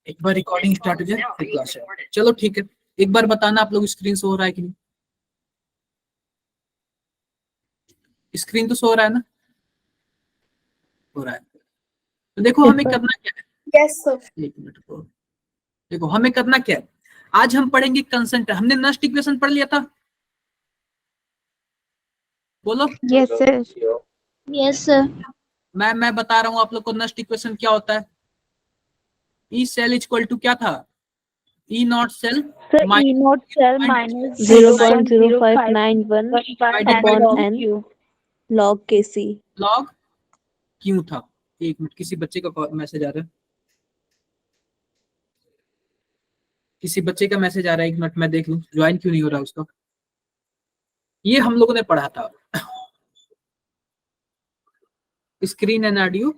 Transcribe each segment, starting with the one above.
एक बार recording start हो जाए फिर क्लास है। चलो ठीक है, एक बार बताना आप लोग स्क्रीन शो हो रहा है कि नहीं। स्क्रीन तो शो हो रहा है ना, हो रहा है। तो देखो हमें करना क्या है। Yes sir. एक मिनट को देखो हमें करना क्या है। आज हम पढ़ेंगे कंसेंट। हमने नस्ट इक्वेशन पढ़ लिया था, बोलो। Yes sir. Yes sir. मैं बता रहा हूँ आप लोग को नस्ट इक्वेशन क्या होता है। ई सेल इक्वल टू क्या था, E naught cell sir E naught cell minus 0.0591 upon n log K C log क्यों था। एक मिनट, किसी बच्चे का मैसेज आ रहा है, किसी बच्चे का मैसेज आ रहा है। एक मिनट मैं देख लूं ज्वाइन क्यों नहीं हो रहा उसका। ये हम लोगों ने पढ़ा था। स्क्रीन एंड ऑडियो,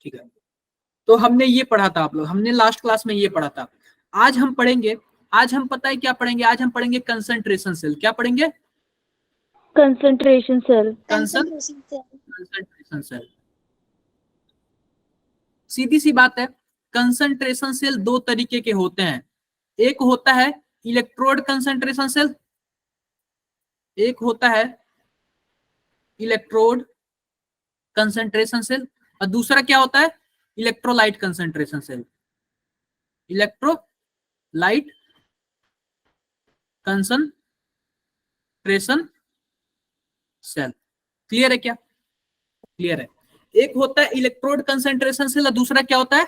ठीक है। तो हमने ये पढ़ा था, आप लोग हमने लास्ट क्लास में ये पढ़ा था। आज हम पढ़ेंगे, आज हम पता है क्या पढ़ेंगे, आज हम पढ़ेंगे कंसंट्रेशन सेल। क्या पढ़ेंगे, कंसंट्रेशन सेल। Concentration cell. सीधी सी बात है, कंसंट्रेशन सेल दो तरीके के होते हैं। एक होता है इलेक्ट्रोड कंसंट्रेशन सेल, एक होता है इलेक्ट्रोड कंसंट्रेशन सेल, और दूसरा क्या होता है electrolyte concentration cell. Electrolyte concentration cell. Clear है क्या, क्लियर है। एक होता है इलेक्ट्रोड कंसंट्रेशन सेल और दूसरा क्या होता है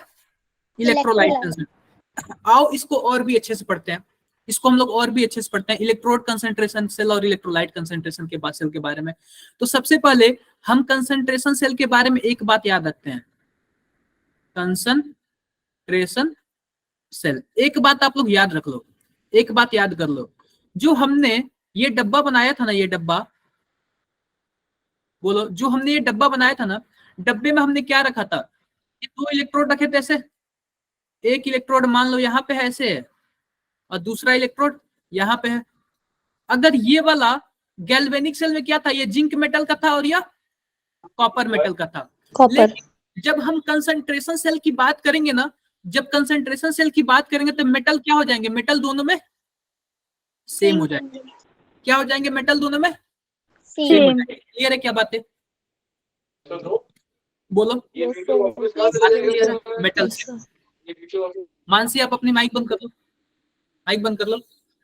इलेक्ट्रोलाइट कंसंट्रेशन। आओ इसको और भी अच्छे से पढ़ते हैं, इसको हम लोग और भी अच्छे से पढ़ते हैं, इलेक्ट्रोड कंसंट्रेशन सेल और इलेक्ट्रोलाइट कंसंट्रेशन के बाद सेल के बारे में। तो सबसे पहले हम कंसंट्रेशन सेल के बारे में एक बात याद रखते हैं, कंसंट्रेशन सेल। एक बात आप लोग याद रख लो, एक बात याद कर लो, जो हमने ये डब्बा बनाया था ना, ये डब्बा, बोलो, जो हमने ये डब्बा बनाया था ना, डब्बे में हमने क्या रखा था, ये दो इलेक्ट्रोड रखे थे ऐसे। एक इलेक्ट्रोड मान लो यहाँ पे है ऐसे, और दूसरा इलेक्ट्रोड यहाँ पे है। अगर ये वाला गैल्वेनिक सेल में क्या था, ये जिंक मेटल का था और यह कॉपर मेटल का था। लेकिन जब हम कंसंट्रेशन सेल की बात करेंगे ना, जब कंसंट्रेशन सेल की बात करेंगे तो मेटल क्या हो जाएंगे, मेटल दोनों में सेम हो जाएंगे। क्या हो जाएंगे, मेटल दोनों में सेम हो जाएंगे। क्लियर है क्या बात है, बोलो। मेटल से। मानसी आप अपनी माइक बंद कर लो, माइक बंद कर लो।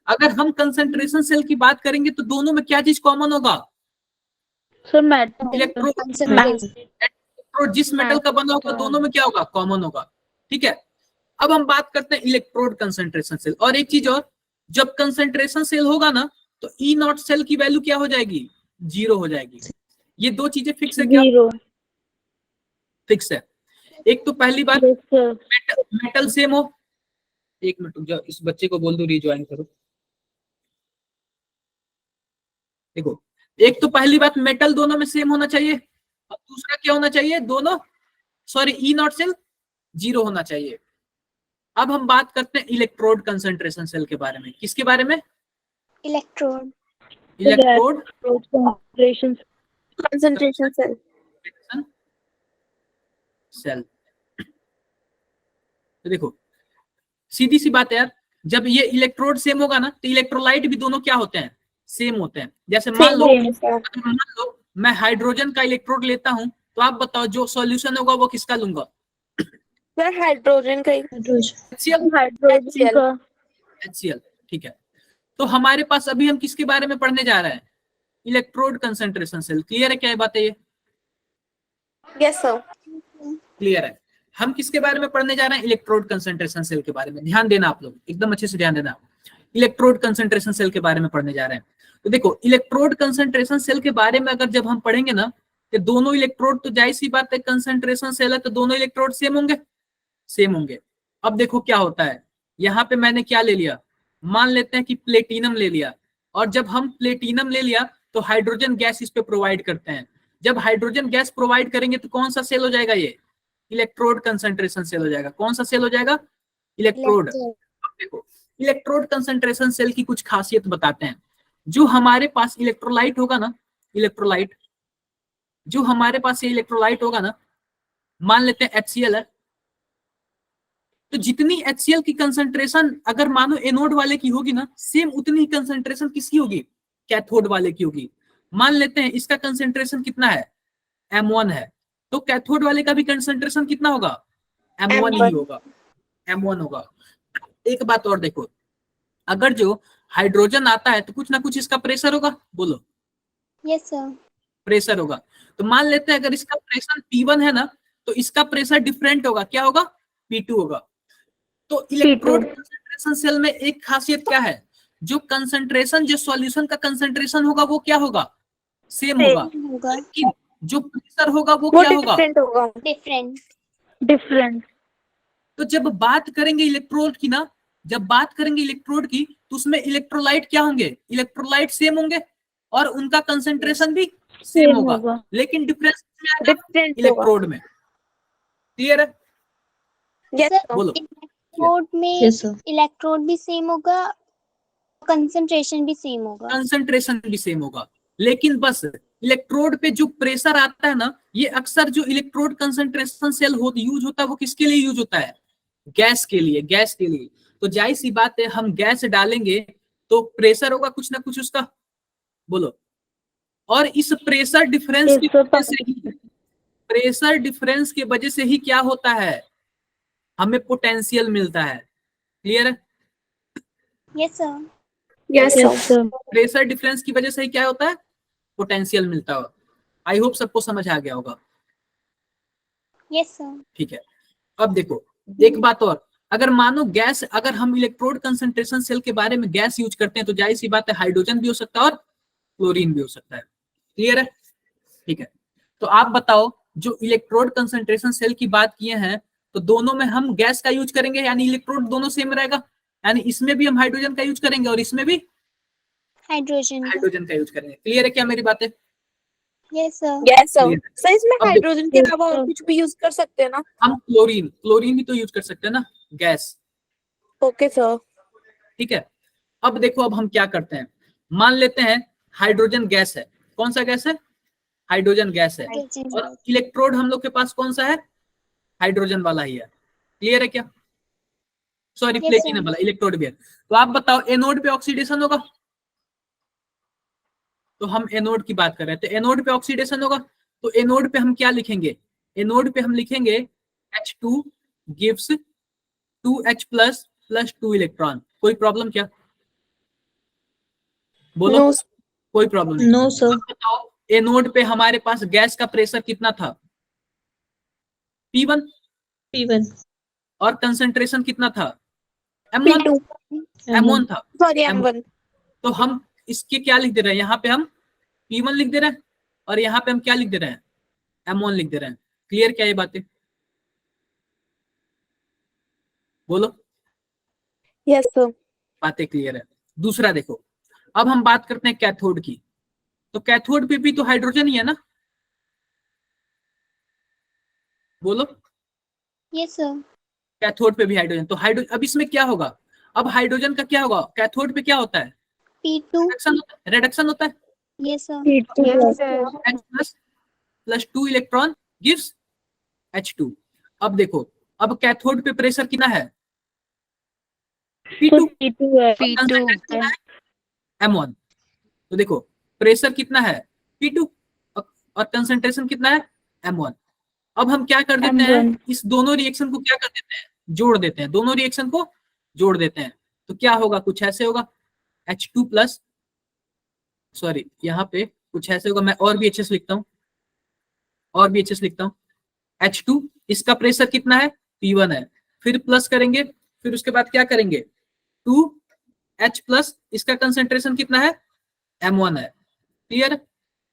अगर हम कंसंट्रेशन सेल की बात करेंगे तो दोनों में क्या चीज कॉमन होगा, सर मेटल। इलेक्ट्रोड जिस मेटल का बना होगा दोनों में क्या होगा, कॉमन होगा। ठीक है, अब हम बात करते हैं इलेक्ट्रोड कंसंट्रेशन सेल। और एक चीज और, जब कंसंट्रेशन सेल होगा ना तो ई नॉट सेल की वैल्यू क्या हो जाएगी, 0 हो जाएगी। ये दो चीजें फिक्स है क्या, फिक्स है। एक तो पहली बात मेटल सेम हो। एक मिनट रुक जाओ, इस बच्चे को बोल दो रिज्वाइन करो। देखो, एक तो पहली बात मेटल दोनों में सेम होना चाहिए, और दूसरा क्या होना चाहिए, दोनों सॉरी ई नॉट सेल 0 होना चाहिए। अब हम बात करते हैं इलेक्ट्रोड कंसंट्रेशन सेल के बारे में। किसके बारे में, इलेक्ट्रोड कंसंट्रेशन सेल सेल। तो देखो सीधी सी बात है यार, जब ये इलेक्ट्रोड सेम होगा ना तो इलेक्ट्रोलाइट भी दोनों क्या होते हैं, सेम होते हैं। जैसे मान लो मैं हाइड्रोजन का इलेक्ट्रोड लेता हूं, तो आप बताओ जो सॉल्यूशन होगा वो किसका लूंगा, हाइड्रोजन का HCl। ठीक है, तो हमारे पास अभी हम किसके बारे में पढ़ने जा रहे हैं, इलेक्ट्रोड कंसंट्रेशन सेल। क्लियर है क्या ये बात है, ये यस सर क्लियर है। हम किसके बारे में पढ़ने जा रहे हैं, इलेक्ट्रोड कंसंट्रेशन सेल के बारे में। ध्यान देना आप लोग, एकदम अच्छे से ध्यान देना, इलेक्ट्रोड कंसंट्रेशन सेल के बारे में पढ़ने जा रहे हैं। तो देखो इलेक्ट्रोड कंसंट्रेशन सेल के बारे में अगर जब हम पढ़ेंगे ना, तो दोनों इलेक्ट्रोड, तो जाहिर सी बात है कंसंट्रेशन सेल है तो दोनों इलेक्ट्रोड सेम होंगे, सेम होंगे। अब देखो क्या होता है, यहाँ पे मैंने क्या ले लिया, मान लेते हैं कि प्लेटिनम ले लिया, और जब हम प्लेटिनम ले लिया तो हाइड्रोजन गैस इस पे प्रोवाइड करते हैं। जब हाइड्रोजन गैस प्रोवाइड करेंगे तो कौन सा सेल हो जाएगा, ये इलेक्ट्रोड कंसंट्रेशन सेल हो जाएगा। कौन सा सेल हो जाएगा, इलेक्ट्रोड। देखो इलेक्ट्रोड कंसंट्रेशन सेल की कुछ खासियत बताते हैं। जो हमारे पास इलेक्ट्रोलाइट होगा ना, इलेक्ट्रोलाइट, जो हमारे पास ये इलेक्ट्रोलाइट होगा ना, मान लेते हैं HCl है, तो जितनी HCl की कंसंट्रेशन अगर मानो एनोड वाले की होगी ना, सेम उतनी ही कंसंट्रेशन किसकी होगी, कैथोड वाले की होगी। मान लेते हैं इसका कंसंट्रेशन कितना है, M1 है, तो कैथोड वाले का भी कंसंट्रेशन कितना होगा, M1 ही होगा, M1 होगा। एक बात और देखो, अगर जो हाइड्रोजन आता है तो कुछ ना कुछ इसका प्रेशर होगा, बोलो। Yes sir. प्रेशर होगा। तो मान लेते हैं अगर इसका प्रेशर P1 है ना, तो इसका प्रेशर डिफरेंट होगा, क्या होगा, P2 होगा। तो इलेक्ट्रोड कंसंट्रेशन सेल में एक खासियत क्या है, जो कंसंट्रेशन, जो सॉल्यूशन का कंसंट्रेशन होगा वो क्या होगा, सेम होगा, लेकिन जो प्रेशर होगा वो क्या होगा, डिफरेंट होगा। डिफरेंट। डिफरेंट। तो जब बात करेंगे इलेक्ट्रोड की ना, जब बात करेंगे इलेक्ट्रोड की, तो उसमें इलेक्ट्रोलाइट क्या होंगे, इलेक्ट्रोलाइट सेम होंगे और उनका कंसंट्रेशन भी सेम होगा, लेकिन डिफरेंस डिफरेंट इलेक्ट्रोड में। क्लियर है, यस बोलो। इलेक्ट्रोड में इलेक्ट्रोड भी सेम होगा, कंसंट्रेशन भी सेम होगा। कंसंट्रेशन भी सेम होगा, लेकिन बस इलेक्ट्रोड पे जो प्रेशर आता है ना, ये अक्सर जो इलेक्ट्रोड कंसंट्रेशन सेल यूज होता है वो किसके लिए यूज होता है, गैस के लिए, गैस के लिए। तो जाहिर सी बात है, हम गैस डालेंगे तो प्रेशर होगा कुछ ना कुछ उसका, बोलो। और इस प्रेशर डिफरेंस की वजह से ही, प्रेशर डिफरेंस की वजह से ही क्या होता है, हमें पोटेंशियल मिलता है। क्लियर है, yes sir. Yes sir. Pressure difference की वजह से ही क्या होता है, पोटेंशियल मिलता है। आई होप सबको समझ आ गया होगा। Yes sir. ठीक है, अब देखो एक बात और, अगर मानो गैस, अगर हम इलेक्ट्रोड कंसंट्रेशन सेल के बारे में गैस यूज करते हैं, तो जाहिर सी बात है हाइड्रोजन भी हो सकता है और क्लोरीन भी हो सकता है। क्लियर है, ठीक है। तो आप बताओ, जो इलेक्ट्रोड कंसंट्रेशन सेल की बात किए हैं, तो दोनों में हम गैस का यूज करेंगे, यानी इलेक्ट्रोड दोनों सेम रहेगा, यानी इसमें भी हम हाइड्रोजन का यूज करेंगे और इसमें भी हाइड्रोजन का यूज करेंगे। क्लियर है क्या मेरी बातें? Yes sir. Yes sir. Sir इसमें अब हाइड्रोजन के अलावा और कुछ भी यूज कर सकते हैं ना? हम क्लोरीन, क्लोरीन भी तो यूज कर सकते हैं ना, गैस। Okay sir. ठीक है, अब देखो, अब हम क्या करते हैं, मान लेते हैं हाइड्रोजन गैस है, कौन सा गैस है, हाइड्रोजन गैस है, और इलेक्ट्रोड हम लोग के पास कौन सा है, हाइड्रोजन वाला ही है। क्लियर है क्या, सॉरी प्लेटिनम वाला, इलेक्ट्रोड भी है। तो आप बताओ, एनोड पे ऑक्सीडेशन होगा, तो हम एनोड की बात कर रहे हैं, तो एनोड पे ऑक्सीडेशन होगा, तो एनोड पे हम क्या लिखेंगे, एनोड पे हम लिखेंगे H2 gives 2H plus plus 2 electron. कोई प्रॉब्लम क्या, बोलो। No. कोई प्रॉब्लम नहीं। No sir. बताओ, एनोड पे हमारे पास गैस का प्रेशर कितना था, P1, P1। और कंसंट्रेशन कितना था, M1, P2. M1 था, सॉरी M1। तो हम इसके क्या लिख दे रहे हैं, यहाँ पे हम P1 लिख दे रहे हैं, और यहाँ पे हम क्या लिख दे रहे हैं, M1 लिख दे रहे हैं। क्लियर क्या ये बातें, बोलो। Yes sir. बातें क्लियर है। दूसरा देखो, अब हम बात करते हैं कैथोड की, तो कैथोड पे भी तो हाइड्रोजन ही है ना, बोलो। Yes sir. कैथोड पे भी हाइड्रोजन, तो हाइड्रोजन, अब इसमें क्या होगा, अब हाइड्रोजन का क्या होगा, कैथोड पे क्या होता है, P2। रिडक्शन होता है, yes sir. Yes sir. H plus 2 electron gives H2। अब देखो, अब कैथोड पे प्रेशर कितना है, P2, P2 है। M1। तो देखो प्रेशर कितना है, P2, और कंसंट्रेशन कितना है, M1। अब हम क्या कर देते हैं, इस दोनों रिएक्शन को क्या कर देते हैं, जोड़ देते हैं, दोनों रिएक्शन को जोड़ देते हैं, तो क्या होगा, कुछ ऐसे होगा, H2 प्लस, सॉरी यहाँ पे कुछ ऐसे होगा, मैं और भी अच्छे से लिखता हूँ, और भी अच्छे से लिखता हूँ, H2, इसका प्रेशर कितना है, P1 है, फिर प्लस करेंगे, फिर उसके बाद क्या करेंगे, 2H प्लस, इसका कंसंट्रेशन कितना है, M1 है। क्लियर,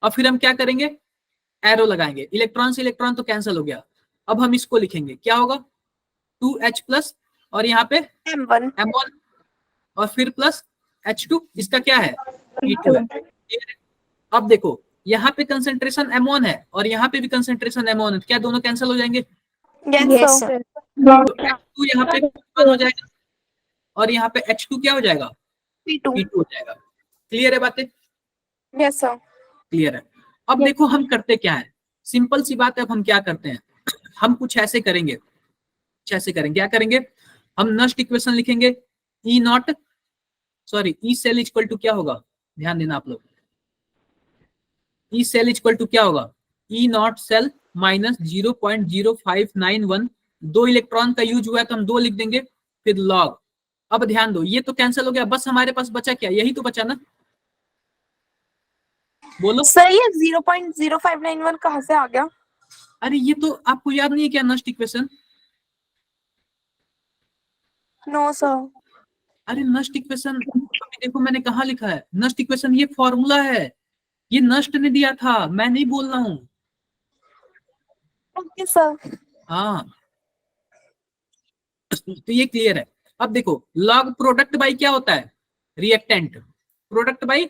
और फिर हम क्या करेंगे, एरो लगाएंगे, इलेक्ट्रॉन से इलेक्ट्रॉन तो कैंसिल हो गया, अब हम इसको लिखेंगे, क्या होगा, 2H प्लस, और यहाँ पे M1। और फिर प्लस H2, इसका क्या है, P2 है। अब देखो, यहाँ पे कंसंट्रेशन M1 है और यहाँ पे भी कंसंट्रेशन M1 है, क्या दोनों कैंसिल हो जाएंगे, यस सर। तो H2 यहाँ पे P1 हो जाएगा, और यहाँ पे H2 क्या हो जाएगा, P2। P2 हो जाएगा। क्लियर है बातें, यस सर। क्लियर है। अब देखो हम करते क्या है, सिंपल सी बात है, अब हम क्या करते हैं, हम कुछ ऐसे करेंगे, क्या करेंगे, हम नस्ट इक्वेशन लिखेंगे, E naught sorry E cell equal to क्या होगा, ध्यान देना आप लोग, ई सेल इक्वल टू क्या होगा, ई नॉट सेल माइनस 0.0591, 2 इलेक्ट्रॉन का यूज हुआ है तो हम 2 लिख देंगे, फिर लॉग। अब ध्यान दो, ये तो कैंसिल हो गया, बस हमारे पास बचा क्या, यही तो बचा ना, बोलो। सर ये 0.0591 कहाँ से आ गया? अरे ये तो आपको याद नहीं है क्या नस्ट इक्वेशन? No sir. अरे नस्ट इक्वेशन देखो मैंने कहा लिखा है, नस्ट इक्वेशन ये फॉर्मूला है, ये नस्ट ने दिया था, मैं नहीं बोल रहा हूँ। Okay sir. हाँ तो ये क्लियर है। अब देखो लॉग प्रोडक्ट बाई क्या होता है, reactant, product by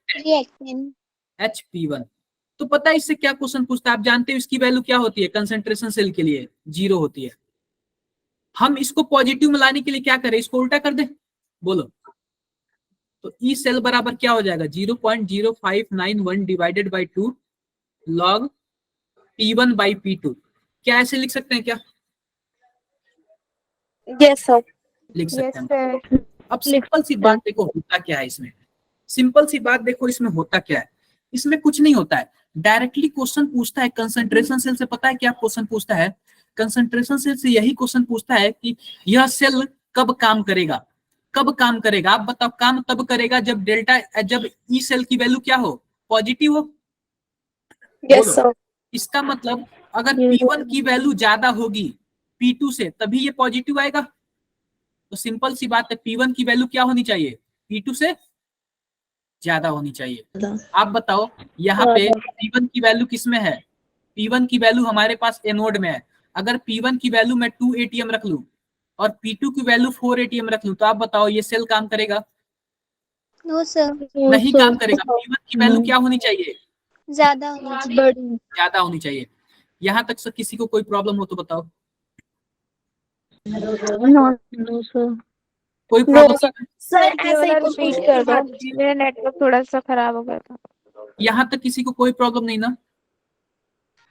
reactant. HP1। तो पता है इससे क्या क्वेश्चन पूछता है, आप जानते हो इसकी वैल्यू क्या होती है कंसंट्रेशन सेल के लिए, 0 होती है। हम इसको पॉजिटिव में लाने के लिए क्या करें, इसको उल्टा कर दे, बोलो। तो ई सेल बराबर क्या हो जाएगा, 0.0591 divided by 2 log P1 by P2। क्या ऐसे लिख सकते हैं क्या, यस सर। लिख सकते हैं। सर। अब सिंपल सी बात देखो होता क्या है इसमें, सिंपल सी बात देखो इसमें होता क्या है, इसमें कुछ नहीं होता है, डायरेक्टली क्वेश्चन पूछता है कंसंट्रेशन सेल से। पता है क्या क्वेश्चन पूछता है, कंसंट्रेशन सेल से यही क्वेश्चन पूछता है कि यह सेल कब काम करेगा, कब काम करेगा। आप बताओ, काम तब करेगा जब जब ई सेल की वैल्यू क्या हो, पॉजिटिव हो। Yes sir. इसका मतलब अगर P1 की वैल्यू ज्यादा होगी P2 से तभी ये पॉजिटिव आएगा। तो सिंपल सी बात है, P1 की वैल्यू क्या होनी चाहिए, P2 से ज्यादा होनी चाहिए। आप बताओ यहाँ पे P1 की वैल्यू किसमें है, P1 की वैल्यू हमारे पास एनोड में है। अगर P1 की वैल्यू मैं 2 ATM रख लूं और P2 की वैल्यू 4 ATM रख लूं, तो आप बताओ ये सेल काम करेगा, नो सर, नहीं काम करेगा। P1 की वैल्यू क्या होनी चाहिए, ज्यादा होनी चाहिए। ज्यादा होनी चाहिए। यहाँ तक से किसी को कोई प्रॉब्लम हो तो बताओ, नो सर। कोई नो प्रॉब्लम? सर। सर ऐसे ही रिपीट कर दो, मेरा नेटवर्क थोड़ा सा खराब हो गया था। यहाँ तक किसी को कोई प्रॉब्लम नहीं ना?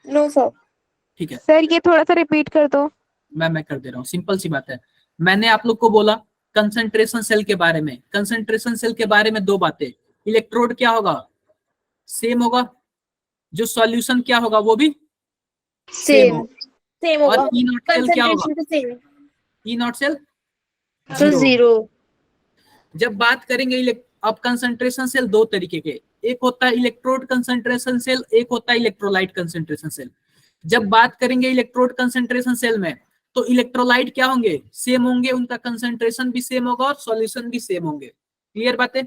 No sir. ठीक है, सर ये थोड़ा सा रिपीट कर दो। मैं कर दे रहा हूँ, सिंपल सी बात है। मैंने आप लोग को बोला कंसंट्रेशन सेल के बारे में, कंसंट्रेशन सेल के बारे में 2 बातें, इलेक्ट्रोड क्या होगा, सेम होगा, जो सॉल्यूशन क्या होगा वो भी सेम होगा, सेम और होगा। ई नॉट सेल क्या होगा, कंसंट्रेशन तो सेम। ई नॉट सेल तो 0। जब बात करेंगे अब कंसंट्रेशन सेल 2 तरीके के, एक होता है इलेक्ट्रोड कंसंट्रेशन सेल, एक होता है इलेक्ट्रोलाइट कंसंट्रेशन सेल। जब बात करेंगे इलेक्ट्रोड कंसंट्रेशन सेल में, तो इलेक्ट्रोलाइट क्या होंगे, सेम होंगे, उनका कंसंट्रेशन भी सेम होगा और सॉल्यूशन भी सेम होंगे। क्लियर बात है,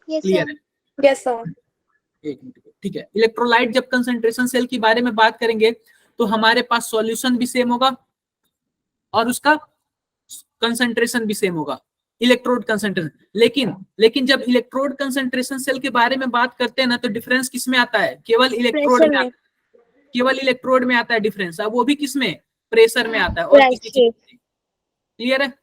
यस क्लियर सर। है, यस सर। एक मिनट, ठीक है। इलेक्ट्रोलाइट जब कंसंट्रेशन सेल के बारे में बात करेंगे तो हमारे पास सॉल्यूशन भी सेम होगा और उसका कंसंट्रेशन भी सेम होगा, इलेक्ट्रोड कंसंट्रेशन। लेकिन जब इलेक्ट्रोड कंसंट्रेशन सेल के बारे में बात करते हैं ना, तो डिफरेंस किस में आता है, केवल इलेक्ट्रोड में आता है, केवल इलेक्ट्रोड में आता है डिफरेंस। अब वो भी किस में, प्रेशर में आता है, और किसी चीज में। क्लियर है,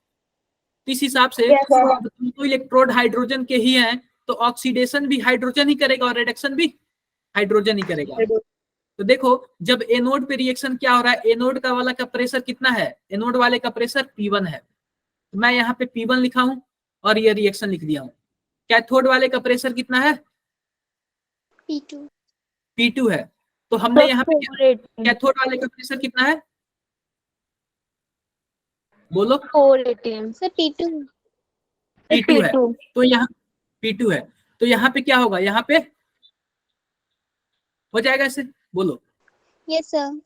इस हिसाब से तो इलेक्ट्रोड हाइड्रोजन के ही हैं, तो ऑक्सीडेशन भी हाइड्रोजन ही करेगा और रिडक्शन भी हाइड्रोजन ही करेगा। तो देखो जब एनोड पे रिएक्शन क्या हो रहा है, एनोड का वाला का प्रेशर कितना है, एनोड वाले का प्रेशर P1 है, तो मैं यहाँ पे P1 लिखा हूं और ये रिएक्शन लिख दिया हूं। कैथोड वाले का प्रेशर कितना है, P2। P2 है, तो हमने यहाँ पे कैथोड वाले का प्रेशर कितना है, बोलो। 4 ATM। Sir P2। P2 है, तो यहाँ P2 है, तो यहाँ पे क्या होगा, यहाँ पे हो जाएगा ऐसे, बोलो। Yes sir.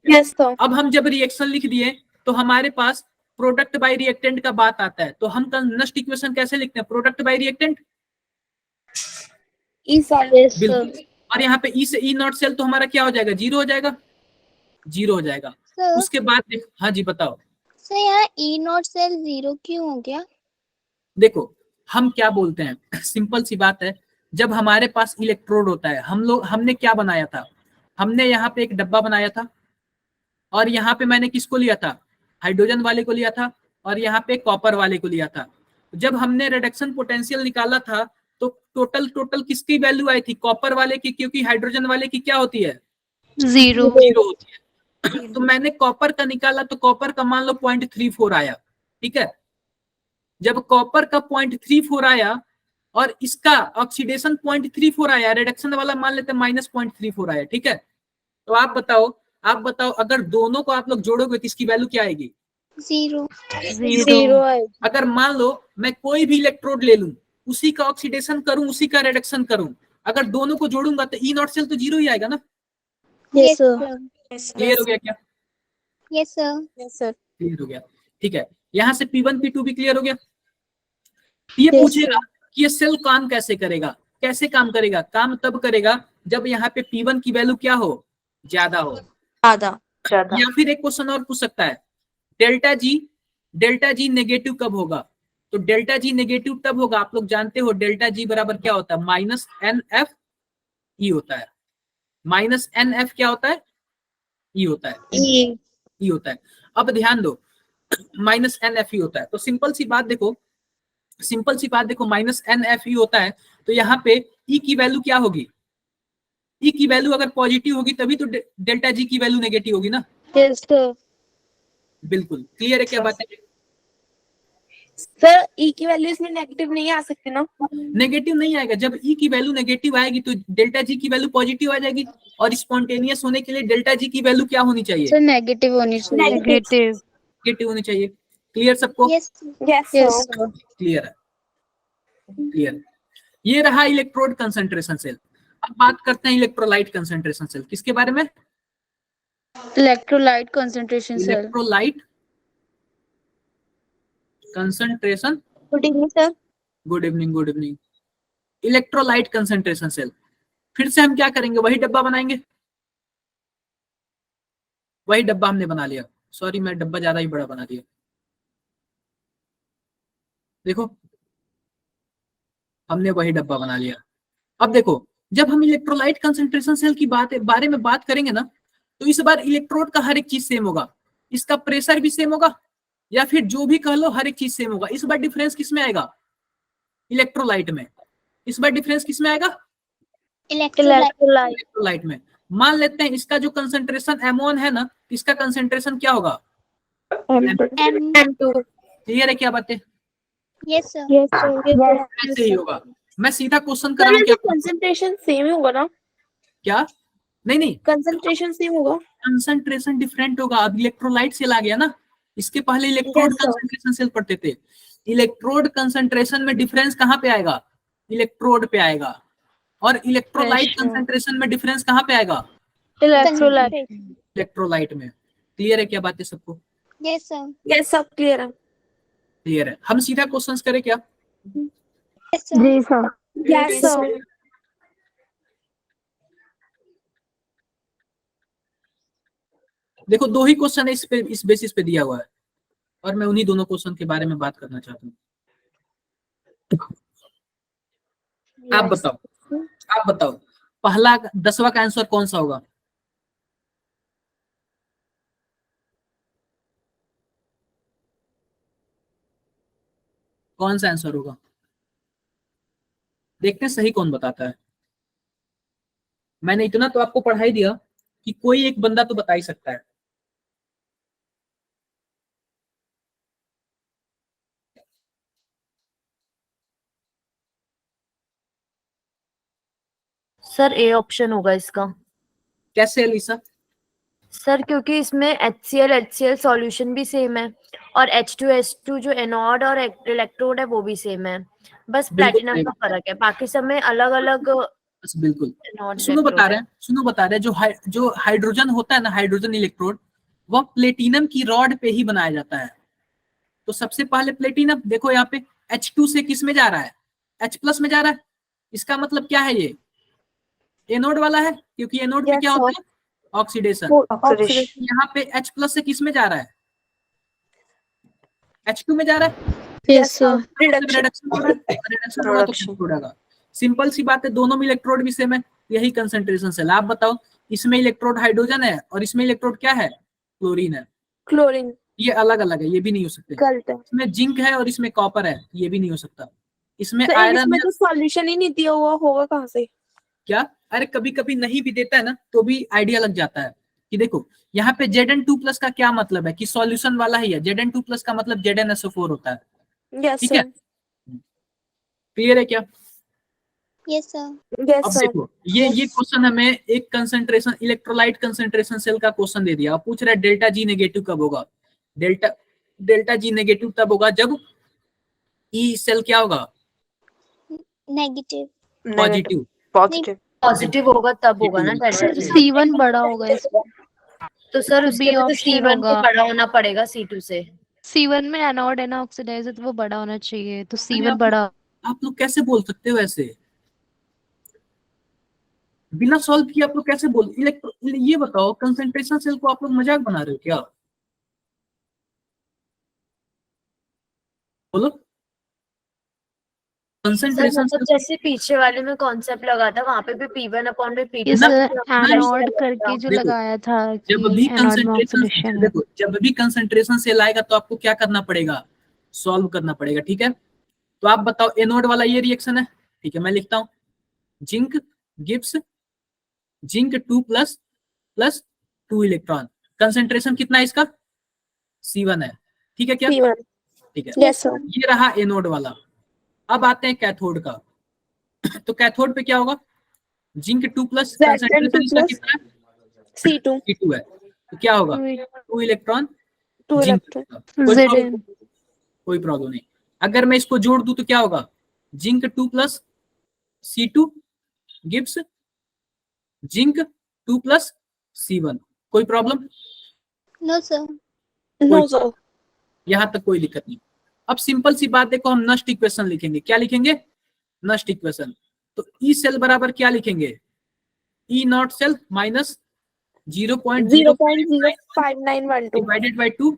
Yes sir. अब हम जब रिएक्शन लिख दिए तो हमारे पास प्रोडक्ट बाय रिएक्टेंट का बात आता है, तो हम नस्ट इक्वेशन कैसे लिखते हैं, प्रोडक्ट बाय रिएक्टेंट, बिल्कुल। और यहाँ पे ई से ई नॉट सेल तो हमारा क्या हो जाएगा, 0 हो जाएगा, 0 हो जाएगा। सर उसके बाद हाँ जी बताओ। सर यहाँ E नॉट सेल 0 क्यों हो गया? देखो हम क्या बोलते हैं, सिंपल सी बात है, जब हमारे पास इलेक्ट्रोड होता है, हमने क्या बनाया था, हमने यहाँ पे एक डब्बा बनाया था और यहाँ पे मैंने किसको लिया था, हाइड्रोजन वाले को लिया था और यहाँ पे कॉपर वाले को लिया था। जब हमने रिडक्शन पोटेंशियल निकाला था तो टोटल किसकी वैल्यू आई थी? कॉपर वाले की, क्योंकि हाइड्रोजन वाले की क्या होती है? 0 जीरो होती है। तो मैंने कॉपर का निकाला, तो कॉपर का मान लो 0.34 आया, ठीक है। जब कॉपर का 0.34 आया और इसका ऑक्सीडेशन 0.34 आया, रिडक्शन वाला मान लेते हैं -0.34 आया, ठीक है। तो आप बताओ अगर दोनों को आप लोग जोड़ोगे तो इसकी वैल्यू क्या आएगी? 0 0 अगर मान लो मैं कोई भी इलेक्ट्रोड ले लूं, उसी का ऑक्सीडेशन करूं, उसी का रिडक्शन करूं, अगर दोनों को जोड़ूंगा तो E0 सेल तो 0 ही आएगा ना। yes sir क्लियर हो गया क्या? yes sir क्लियर हो गया, ठीक है। यहाँ से P1 P2 भी क्लियर हो गया। ये पूछेगा कि ये सेल काम कैसे करेगा, कैसे काम करेगा? काम तब करेगा जब यहाँ पे P1 की वैल्यू क्या हो? ज्यादा हो। या फिर एक क्वेश्चन और पूछ सकता है, डेल्टा जी नेगेटिव कब होगा? तो डेल्टा जी नेगेटिव तब होगा, आप लोग जानते हो डेल्टा जी बराबर क्या होता है? -NF होता है। -NF क्या होता है? ई होता है, ई होता है। अब ध्यान दो, -NF होता है, तो सिंपल सी बात देखो, -NF होता है, तो यहाँ पे ई की वैल्यू क्या होगी? ई की वैल्यू अगर पॉजिटिव होगी तभी तो डेल्टा जी की वैल्यू नेगेटिव होगी ना। बिल्कुल क्लियर है क्या बात है? सर ई की वैल्यू इसमें नेगेटिव नहीं आ सकती ना? नेगेटिव नहीं आएगा। जब ई की वैल्यू नेगेटिव आएगी तो डेल्टा जी की वैल्यू पॉजिटिव आ जाएगी, और स्पॉन्टेनियस होने के लिए डेल्टा जी की वैल्यू क्या होनी चाहिए? सर नेगेटिव होनी चाहिए नेगेटिव नेगेटिव होनी चाहिए। क्लियर सबको? yes sir क्लियर है, क्लियर। ये रहा इलेक्ट्रोड कंसंट्रेशन सेल। अब बात करते हैं इलेक्ट्रोलाइट कंसंट्रेशन सेल। किसके बारे में? Electrolyte concentration cell electrolyte concentration. Good evening sir. Good evening. Electrolyte concentration cell, फिर से हम क्या करेंगे? वही डब्बा बनाएंगे। वही डब्बा हमने बना लिया, सॉरी मैं डब्बा ज्यादा ही बड़ा बना दिया। देखो हमने वही डब्बा बना लिया। अब देखो, जब हम इलेक्ट्रोलाइट कंसंट्रेशन सेल की बारे में बात करेंगे ना, तो इस बार इलेक्ट्रोड का हर एक चीज सेम होगा, इसका प्रेशर भी सेम होगा, या फिर जो भी कह लो हर एक चीज सेम होगा। इस बार डिफरेंस किस में आएगा? इलेक्ट्रोलाइट में। इस बार डिफरेंस किस में आएगा? इलेक्ट्रोलाइट में। मान लेते हैं इसका जो कंसंट्रेशन M1 है ना, इसका कंसंट्रेशन क्या होगा? M2। क्लियर है क्या बातें? yes sir ऐसे ही होगा। मैं सीधा क्वेश्चन कर रहा हूँ क्या? कंसंट्रेशन सेम ही होगा ना? क्या? नहीं, कंसंट्रेशन सेम होगा। कंसंट्रेशन डिफरेंट होगा। अब इलेक्ट्रोलाइट सेल आ गया ना, इसके पहले इलेक्ट्रोड कंसंट्रेशन सेल पढ़ते थे। इलेक्ट्रोड कंसंट्रेशन में डिफरेंस कहाँ पे आएगा? इलेक्ट्रोड पे आएगा। और इलेक्ट्रोलाइट कंसंट्रेशन में डिफरेंस कहाँ पे आएगा? इलेक्ट्रोलाइट में। क्लियर है क्या बातें सबको? yes sir यस सब क्लियर है। क्लियर है। हम सीधा क्वेश्चंस करें क्या? yes sir जी सर यस सर। देखो दो ही क्वेश्चन है इस बेसिस पे दिया हुआ है, और मैं उन्हीं दोनों क्वेश्चन के बारे में बात करना चाहता हूँ। आप बताओ पहला 10वां का आंसर कौन सा होगा? कौन सा आंसर होगा? देखते हैं सही कौन बताता है। मैंने इतना तो आपको पढ़ा ही दिया कि कोई एक बंदा तो बता ही सकता है। सर ए ऑप्शन होगा इसका। कैसे अलीसा? सर क्योंकि इसमें HCl सॉल्यूशन भी सेम है, और H2 जो एनोड और इलेक्ट्रोड है वो भी सेम है, बस प्लैटिनम का फर्क है, बाकी सब में अलग अलग। बिल्कुल। एनोड सुनो बता रहे हैं जो हाइड्रोजन होता है ना, हाइड्रोजन इलेक्ट्रोड, वह प्लेटिनम की रॉड पे ही बनाया जाता है। तो सबसे पहले प्लेटिनम, देखो यहाँ पे H2 से किस में जा रहा है? H+ में जा रहा है। इसका मतलब क्या है? ये एनोड वाला है, क्योंकि एनोड पे क्या होता है? ऑक्सीडेशन। यहाँ पे H+ से किस में जा रहा है? H2 में जा रहा है। रिडक्शन। सिंपल सी बात है, दोनों में इलेक्ट्रोड भी सेम है, यही कंसंट्रेशन सेल। आप बताओ, इसमें इलेक्ट्रोड हाइड्रोजन है और इसमें इलेक्ट्रोड क्या है? क्लोरीन है। क्लोरीन। ये अलग अलग है, ये भी नहीं हो सकते। गलत है। इसमें जिंक है और इसमें कॉपर है, ये भी नहीं हो सकता। इसमें सर आयरन इसमें तो सॉल्यूशन ही नहीं दिया हुआ होगा कहाँ से? क्या, अरे कभी कभी नहीं भी देता है ना तो भी आइडिया लग जाता है कि देखो यहाँ पे Zn2+ का क्या मतलब है कि सॉल्यूशन वाला ही है। Zn2+ का मतलब ZnSO4 होता है, यस ठीक है, सर। क्लियर है क्या? Yes sir. यस अब सर। देखो ये क्वेश्चन हमें एक कंसंट्रेशन इलेक्ट्रोलाइट कंसंट्रेशन सेल का क्वेश्चन दे दिया। अब पूछ रहा है डेल्टा जी नेगेटिव कब होगा। डेल्टा जी नेगेटिव तब होगा जब ई सेल क्या होगा, नेगेटिव। पॉजिटिव। पॉजिटिव। पॉजिटिव होगा तब होगा ना डेल्टा जी। C1 बड़ा होगा इसमें। तो सर उसके बी लिए तो ऑप्शन C1 को होगा। बड़ा होना पड़ेगा C2 से। C1 में एनोड है ना, ऑक्सीडाइज है, तो वो बड़ा होना चाहिए, तो अरे C1 बड़ा। आप लोग कैसे बोल सकते हो ऐसे, बिना सॉल्व किए आप लोग कैसे बोल ये बताओ कंसंट्रेशन सेल को आप लोग मजाक बना रहे हो क्या? बोलो। सर कंसंट्रेशन मतलब जैसे पीछे वाले में कॉन्सेप्ट लगा था वहां पे भी P1/P2 इस एनोड था। करके जो देखो, लगाया था जब कि भी एनोड में कंसंट्रेशन ऑक्सीडेशन है। देखो जब भी कंसंट्रेशन सेल आएगा तो आपको क्या करना पड़ेगा, सॉल्व करना पड़ेगा, ठीक है। तो आप बताओ एनोड वाला ये रिएक्शन है, ठीक है, मैं लिखता हूँ zinc Gibbs zinc 2+ 2 electron. Concentration कितना है इसका, C1 है, ठीक है क्या, C1। ठीक है। Yes sir. ये रहा एनोड वाला। अब आते हैं कैथोड का। तो कैथोड पे क्या होगा, जिंक 2+ कंसंट्रेशन इसका Zn2+ कितना है, C2। C2 है, तो क्या होगा 2 इलेक्ट्रॉन 2 जिंक। इलेक्ट्रॉन। Zn कोई प्रॉब्लम नहीं। अगर मैं इसको जोड़ दूं तो क्या होगा, zinc 2+ C2 Gibbs zinc 2+ C1। कोई problem, no sir. No sir. यहां तक कोई दिक्कत नहीं। अब सिंपल सी बात देखो, हम नष्ट इक्वेशन लिखेंगे। क्या लिखेंगे, नष्ट इक्वेशन। तो ई सेल बराबर क्या लिखेंगे, E naught cell minus 0.05912। Divided by 2।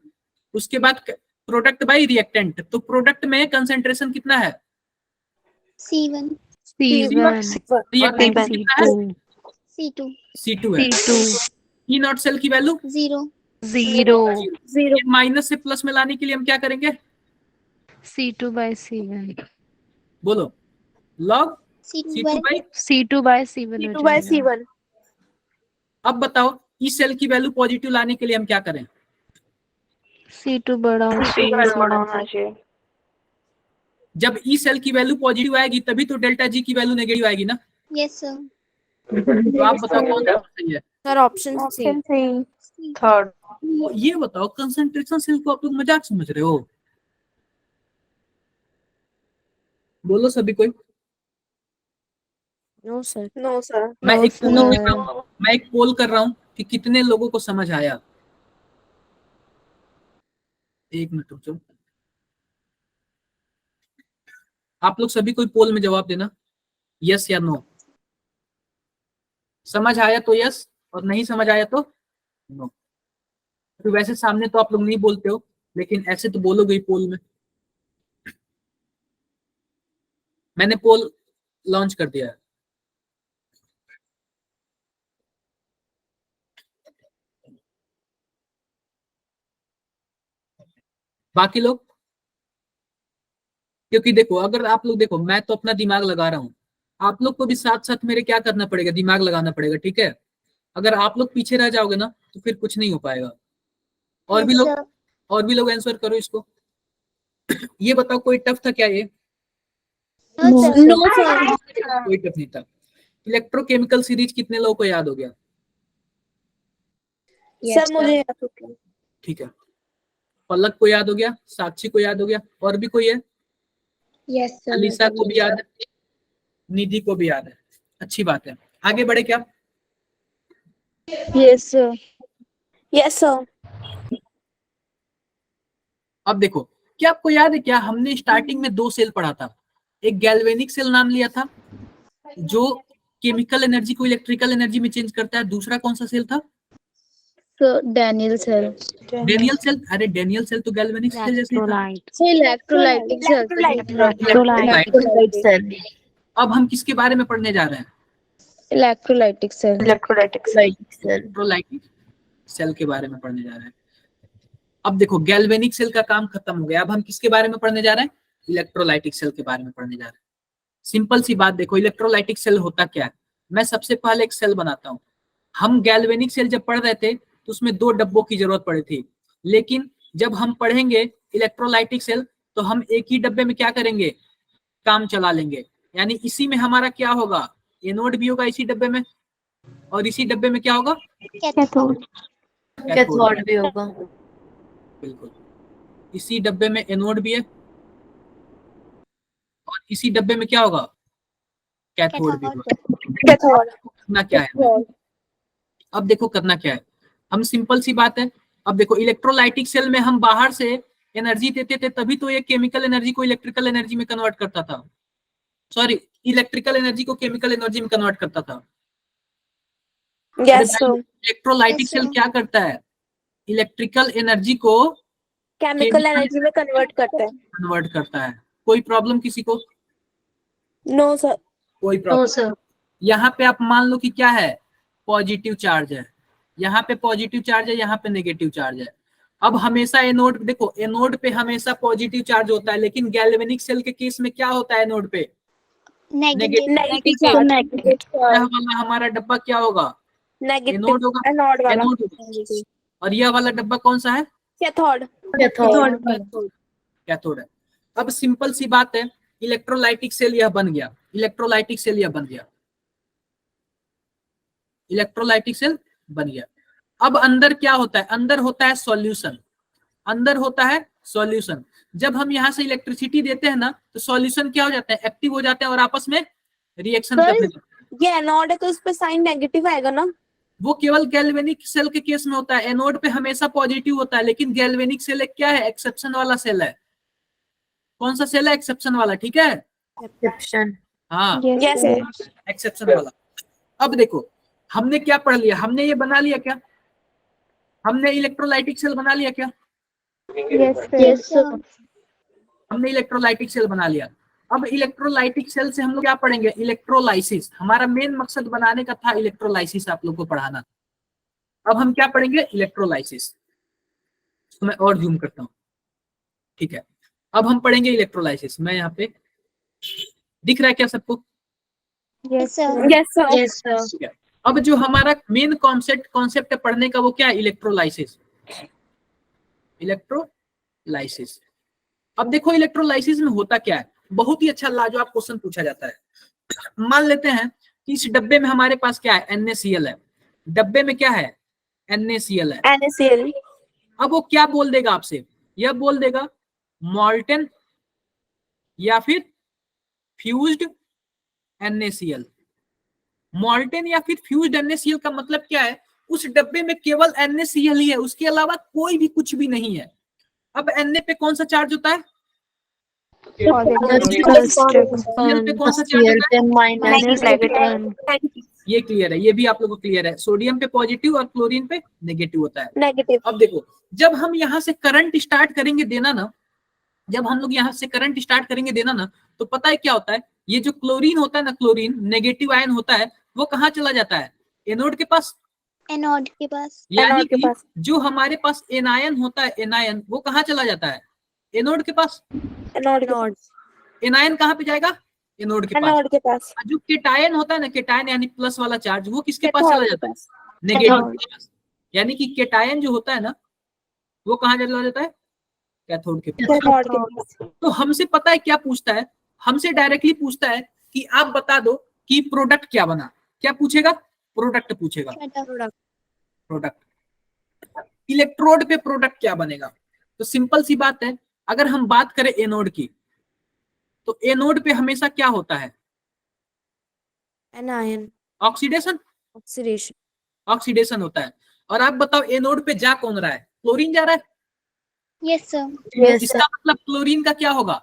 उसके बाद प्रोडक्ट बाई रिएक्टेंट। तो प्रोडक्ट में कंसंट्रेशन कितना है, C1 C1 रिएक्टेंट और कितना है, C2 C2 है। C2 ई नॉट सेल की वैल्यू 0 0 0। माइनस से प्लस में लाने के लिए हम क्या करेंगे, C2/C1 बोलो, log C2 C2 by by. C2/C1 हो जाएगा। C2/C1। अब बताओ ई सेल की वैल्यू पॉजिटिव लाने के लिए हम क्या करें, C2 बड़ा होना चाहिए। जब ई सेल की वैल्यू पॉजिटिव आएगी तभी तो डेल्टा जी की वैल्यू नेगेटिव आएगी ना। yes sir तो आप बताओ कौन सा सही है। Sir option option C. Third. तो ये बताओ कंसंट्रेशन सेल को आप लोग मजाक समझ रहे हो, बोलो सभी कोई। No sir. No sir. मैं एक पोल No, कर रहा हूँ, मैं एक पोल कर रहा हूँ कि कितने लोगों को समझ आया। एक मिनट रुक जाओ, आप लोग सभी कोई पोल में जवाब देना, यस या नो। समझ आया तो यस और नहीं समझ आया तो नो। तो वैसे सामने तो आप लोग नहीं बोलते हो, लेकिन ऐसे तो बोलोगे ही पोल में। मैंने पोल लॉन्च कर दिया है। बाकी लोग, क्योंकि देखो अगर आप लोग देखो, मैं तो अपना दिमाग लगा रहा हूँ, आप लोग को भी साथ साथ मेरे क्या करना पड़ेगा, दिमाग लगाना पड़ेगा, ठीक है। अगर आप लोग पीछे रह जाओगे ना तो फिर कुछ नहीं हो पाएगा। और भी yes लोग, sir और भी लोग आंसर करो इसको। ये बताओ कोई टफ था क्या ये, no sir नो सर। कोई टफ नहीं था। इलेक्ट्रोकेमिकल सीरीज कितने लोगों को याद हो गया, सर मुझे याद है। ठीक है। पलक को याद हो गया, साक्षी को याद हो गया, और भी कोई है, yes sir अलीसा को भी याद है, निधि को भी याद है, अच्छी बात है। आगे बढ़े क्या, यस सर। Yes sir. अब देखो क्या आपको याद है क्या, हमने स्टार्टिंग में 2 सेल पढ़ा था। एक गैल्वेनिक सेल नाम लिया था जो केमिकल एनर्जी को इलेक्ट्रिकल एनर्जी में चेंज करता है। दूसरा कौन सा सेल था, Daniel cell डेनियल सेल। अरे डेनियल सेल तो गैल्वेनिक सेल जैसे ही था। electrolytic electrolyte cell. अब हम किसके बारे में पढ़ने जा रहे हैं, cell इलेक्ट्रोलाइटिक सेल के बारे में पढ़ने जा रहे हैं। अब देखो गैल्वेनिक सेल का काम खत्म हो गया, अब हम किसके बारे में पढ़ने जा रहे हैं, इलेक्ट्रोलाइटिक सेल के बारे में पढ़ने जा रहे हैं। सिंपल सी बात देखो, इलेक्ट्रोलाइटिक सेल होता क्या है। मैं सबसे पहले एक सेल बनाता हूँ। हम गैल्वेनिक सेल जब पढ़ रहे थे तो उसमें 2 डब्बों की जरूरत पड़ी थी, लेकिन जब हम पढ़ेंगे इलेक्ट्रोलाइटिक सेल तो हम एक ही डब्बे में क्या करेंगे, काम चला लेंगे। यानी इसी में हमारा क्या होगा, एनोड भी होगा इसी डब्बे में, और इसी डब्बे में क्या होगा, कैथोड। कैथोड भी होगा। बिल्कुल, इसी डब्बे में एनोड भी है और इसी डब्बे में क्या होगा, कैथोड भी होगा। कैथोड। करना क्या है, अब देखो करना क्या है, हम सिंपल सी बात है। अब देखो इलेक्ट्रोलाइटिक सेल में हम बाहर से एनर्जी देते थे, तभी तो ये केमिकल एनर्जी को इलेक्ट्रिकल एनर्जी में कन्वर्ट करता था, सॉरी इलेक्ट्रिकल एनर्जी को केमिकल एनर्जी में कन्वर्ट करता था। Yes sir. Electrolytic Yes, cell sir. क्या करता है, इलेक्ट्रिकल एनर्जी को केमिकल एनर्जी में कन्वर्ट करते हैं। कन्वर्ट करता है। कोई प्रॉब्लम किसी को, नो सर। कोई प्रॉब्लम। यहाँ पे आप मान लो कि क्या है, पॉजिटिव चार्ज है, यहाँ पे पॉजिटिव चार्ज है, यहाँ पे नेगेटिव चार्ज है। अब हमेशा एनोड, देखो एनोड पे हमेशा पॉजिटिव चार्ज होता है, लेकिन गैल्वेनिक सेल के केस में क्या होता है, एनोड पे नेगेटिव। नेगेटिव यह वाला हमारा डब्बा क्या होगा, एनोड होगा, एनोड वाला। एनोड होगा। और यह वाला डब्बा कौन सा है, कैथोड। कैथोड है। अब सिंपल सी बात है, इलेक्ट्रोलाइटिक सेल यह बन गया, इलेक्ट्रोलाइटिक सेल यह बन गया, इलेक्ट्रोलाइटिक सेल बन गया। अब अंदर क्या होता है, अंदर होता है सॉल्यूशन, अंदर होता है सॉल्यूशन। जब हम यहाँ से इलेक्ट्रिसिटी देते हैं ना, तो सॉल्यूशन क्या हो जाता है, एक्टिव हो जाते हैं और आपस में रिएक्शन करने लगते हैं। ये एनोड है तो उस पे साइन नेगेटिव आएगा ना। वो केवल गैल्वेनिक सेल के केस में होता है, एनोड पे हमेशा पॉजिटिव होता है, लेकिन गैल्वेनिक सेल एक क्या है, एक्सेप्शन वाला सेल है। कौन सा सेल है, एक्सेप्शन वाला, ठीक है, एक्सेप्शन। हाँ यस एक्सेप्शन वाला। अब देखो हमने क्या पढ़ लिया, हमने ये बना लिया क्या, हमने इलेक्ट्रोलाइटिक सेल बना लिया क्या, Yes, sir. हमने इलेक्ट्रोलाइटिक सेल बना लिया। अब इलेक्ट्रोलाइटिक सेल से हम लोग क्या पढ़ेंगे, इलेक्ट्रोलाइसिस। हमारा मेन मकसद बनाने का था इलेक्ट्रोलाइसिस आप लोग को पढ़ाना। अब हम क्या पढ़ेंगे, इलेक्ट्रोलाइसिस। तो मैं और जूम करता हूँ, ठीक है। अब हम पढ़ेंगे इलेक्ट्रोलाइसिस। मैं यहाँ पे, दिख रहा है क्या सबको, Yes, sir. Yes sir. ठीक है। अब जो हमारा मेन कॉन्सेप्ट है पढ़ने का, वो क्या है, इलेक्ट्रोलाइसिस, इलेक्ट्रोलाइसिस। अब देखो इलेक्ट्रोलाइसिस में होता क्या है, बहुत ही अच्छा लाजवाब क्वेश्चन पूछा जाता है। मान लेते हैं कि इस डब्बे में हमारे पास क्या है, NaCl है, डब्बे में क्या है, NaCl है। NaCl। अब वो क्या बोल देगा आपसे, यह बोल देगा मॉल्टन या फिर फ्यूज्ड NaCl। मॉल्टन या फिर फ्यूज्ड NaCl का मतलब क्या है, उस डब्बे में केवल NaCl ही है, उसके अलावा कोई भी कुछ भी नहीं है। अब Na पे कौन सा चार्ज होता है, Cl पे कौन सा चार्ज होता है, ये क्लियर है, ये भी आप लोगों को क्लियर है। सोडियम पे पॉजिटिव और क्लोरीन पे नेगेटिव होता है। नेगेटिव। अब देखो जब हम यहाँ से करंट स्टार्ट करेंगे देना ना, जब हम लोग यहाँ से करंट स्टार्ट करेंगे देना ना, तो पता है क्या होता है, ये जो क्लोरीन होता है ना, क्लोरीन नेगेटिव आयन होता है, वो कहाँ चला जाता है, एनोड के पास। एनोड के पास। यानी एनोड के कि पास। जो हमारे पास एनायन होता है, एनायन वो कहाँ चला जाता है, एनोड के पास। एनोड। एनायन कहाँ पे जाएगा, एनोड के पास। एनोड के पास। और जो केटायन होता है ना, केटायन यानी प्लस वाला चार्ज, वो किसके पास कैथोड चला के जाता है, पास। नेगेटिव के पास। यानी कि केटायन जो होता है ना, वो कहाँ चला जाता है, कैथोड के पास। कैथोड के पास। तो हमसे पता है क्या पूछता है, हमसे डायरेक्टली पूछता है कि आप बता दो कि प्रोडक्ट क्या बना। क्या पूछेगा, प्रोडक्ट पूछेगा, प्रोडक्ट। इलेक्ट्रोड पे प्रोडक्ट क्या बनेगा, तो सिंपल सी बात है, अगर हम बात करें एनोड की, तो एनोड पे हमेशा क्या होता है, एनायन, ऑक्सीडेशन, ऑक्सीडेशन। ऑक्सीडेशन होता है। और आप बताओ एनोड पे जा कौन रहा है, क्लोरीन जा रहा है। Yes, sir. इसका मतलब क्लोरीन का क्या होगा,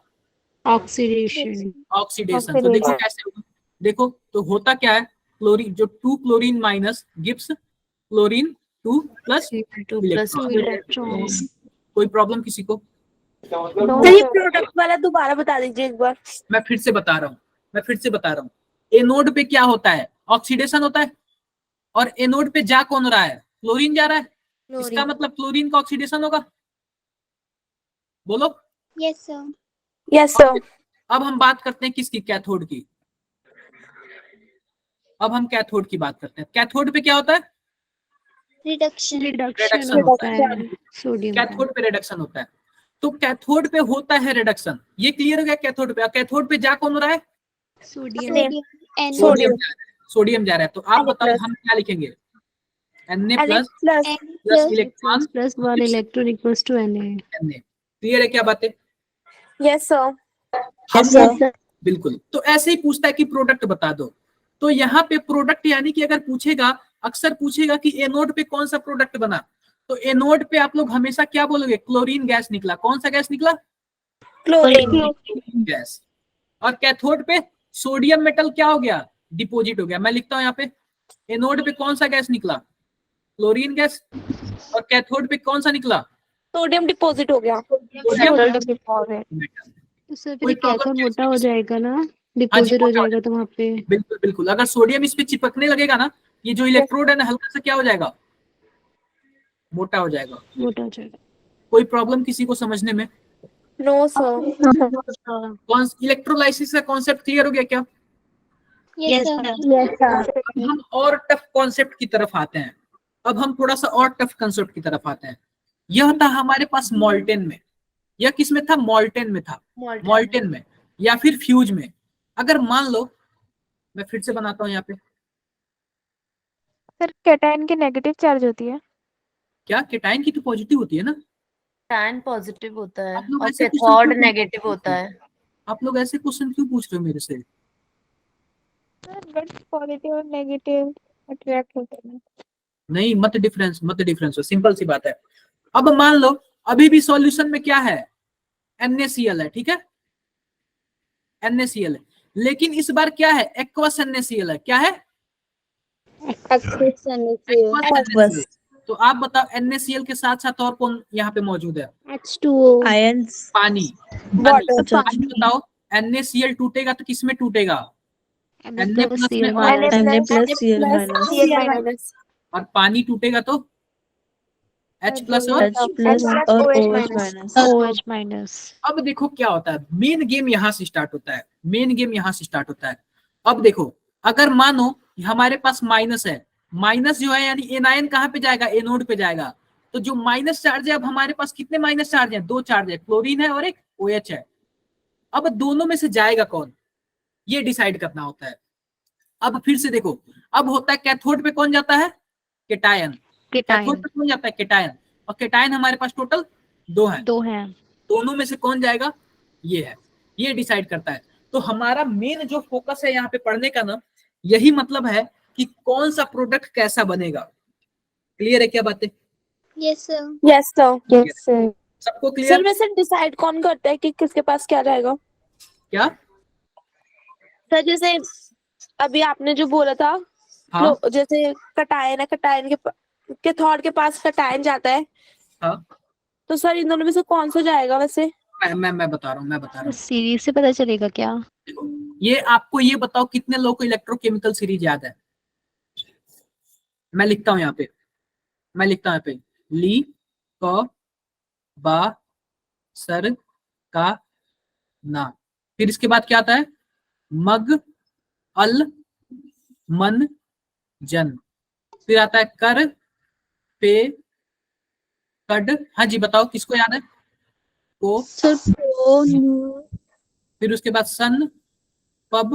ऑक्सीडेशन। ऑक्सीडेशन। तो देखो कैसे होगा, देखो तो होता क्या है, क्लोरीन जो 2 chlorine minus gives chlorine 2 plus electron. कोई प्रॉब्लम किसी को, सही प्रोडक्ट वाला दोबारा बता दीजिए एक बार। मैं फिर से बता रहा हूँ, एनोड पे क्या होता है, ऑक्सीडेशन होता है। और एनोड पे जा कौन रहा है, क्लोरीन जा रहा है। इसका मतलब क्लोरीन का ऑक्सीडेशन होगा, बोलो। Yes, sir. Yes sir. अब हम बात करते हैं किसकी, कैथोड की। अब हम कैथोड की बात करते हैं। कैथोड पे क्या होता है? रिडक्शन रिडक्शन होता है। सोडियम कैथोड पे रिडक्शन होता है। तो कैथोड पे होता है रिडक्शन, ये क्लियर हो गया। कैथोड पे, कैथोड पे जा कौन हो रहा है? सोडियम सोडियम जा रहा है, सोडियम जा रहा है। तो आप बताओ हम क्या लिखेंगे? Na plus plus electron plus 1 electron equals to Na। Na। Clear है क्या बातें? Yes sir. हम बिल्कुल। तो ऐसे ही पूछता है कि प्रोडक्ट बता दो। तो यहाँ पे प्रोडक्ट यानी कि अगर पूछेगा, अक्सर पूछेगा कि एनोड पे कौन सा प्रोडक्ट बना, तो एनोड पे आप लोग हमेशा क्या बोलोगे? क्लोरीन गैस निकला। कौन सा गैस निकला? Chlorine gas. और कैथोड पे सोडियम मेटल क्या हो गया? डिपोजिट हो गया। मैं लिखता हूं यहाँ पे, एनोड पे कौन सा गैस निकला? Chlorine gas. और कैथोड पे कौन सा निकला? सोडियम डिपॉजिट हो गया। सोडियम तो सर फिर कोई कैथोड प्रॉब्लम मोटा हो जाएगा ना, हाँ जी, डिपॉजिट हो मोटा हो जाएगा तो वहाँ पे। बिल्कुल बिल्कुल। अगर सोडियम इस पे चिपकने लगेगा ना, ये जो इलेक्ट्रोड है ना, हल्का सा क्या हो जाएगा? मोटा हो जाएगा। मोटा हो जाएगा। कोई प्रॉब्लम किसी को समझने में? No sir. कौन इलेक्ट्रोलाइसिस का कॉन्सेप्ट क्लियर हो गया क्या? Yes sir. अब हम और टफ कॉन्सेप्ट की तरफ आते हैं। अब हम थोड़ा सा और टफ कॉन्सेप्ट की तरफ आते हैं। यह था हमारे पास मॉल्टेन में। यह किस में था? मॉल्टेन में था। मॉल्टेन में या फिर फ्यूज में। अगर मान लो, मैं फिर से बनाता हूं यहाँ पे, सर कैटायन की नेगेटिव चार्ज होती है। क्या केटाइन की तो पॉजिटिव होती है ना? कैटायन पॉजिटिव होता है आप लोग और ऐसे क्वेश्चन कैथोड क्यों नेगेटिव पूछ होता रहे है। हो? आप लोग ऐसे क्वेश्चन क्यों पूछ रहे हो मेरे से? सर बट पॉजिटिव और नेगेटिव अट्रैक्ट होते हैं। नहीं, मत डिफरेंस हो, सिंपल सी बात है। अब मान लो अभी भी सॉल्यूशन में क्या है? NaCl है, ठीक है? NaCl है, लेकिन इस बार क्या है? एक्वस NaCl है। क्या है? Aqueous NaCl। तो आप बताओ NaCl के साथ साथ और कौन यहाँ पे मौजूद है? H2O आयंस पानी। वाटर आप बताओ NaCl टूटेगा तो किस में टूटेगा? Na प्लस में और NaCl माइनस और पानी टूटेगा तो H प्लस और H प्लस और OH माइनस। OH minus. अब देखो क्या होता है, मेन गेम यहां से स्टार्ट होता है। मेन गेम यहां से स्टार्ट होता है। अब देखो, अगर मानो हमारे पास माइनस है, माइनस जो है यानी एनायन कहां पे जाएगा? एनोड पे जाएगा। तो जो माइनस चार्ज है, अब हमारे पास कितने माइनस चार्ज है? 2 चार्ज है, क्लोरीन है और एक OH है। अब दोनों में से जाएगा कौन, ये डिसाइड करना होता है। अब फिर से देखो, अब होता है कैथोड पे कौन जाता है? केटायन। कैथोड पे कौन जाता है? केटायन। और केटायन हमारे पास टोटल 2 हैं। 2 हैं। दोनों में से कौन जाएगा? ये है, ये डिसाइड करता है। तो हमारा मेन जो फोकस है यहाँ पे पढ़ने का ना, यही मतलब है कि कौन सा प्रोडक्ट कैसा बनेगा। क्लियर है क्या बातें? Yes sir. Yes sir. सबको सर क्लियर? वैसे डिसाइड कौन करता है कि किसके पास क्या रहेगा? क्या? सर जैसे अभी आपने जो बोला था, हाँ जैसे कटायन है, कटायन के थॉट के पास कटायन जाता है, हाँ, तो सर इन दोनों में से कौन सा जाएगा वैसे? मैं बता रहा हूँ। सीरीज से पता चलेगा क्या? ये आपको ये बताओ कितने लोगों को इलेक्ट्रोकेमिकल सीरीज याद है? मैं लिखता हूँ यहाँ पे, ली क बा सर का ना। फिर इसके बाद क्या आता है? मग अल मन जन। फिर आता है कर पे कड। हाँ जी बताओ, किसको याद है? को। फिर उसके बाद सन पब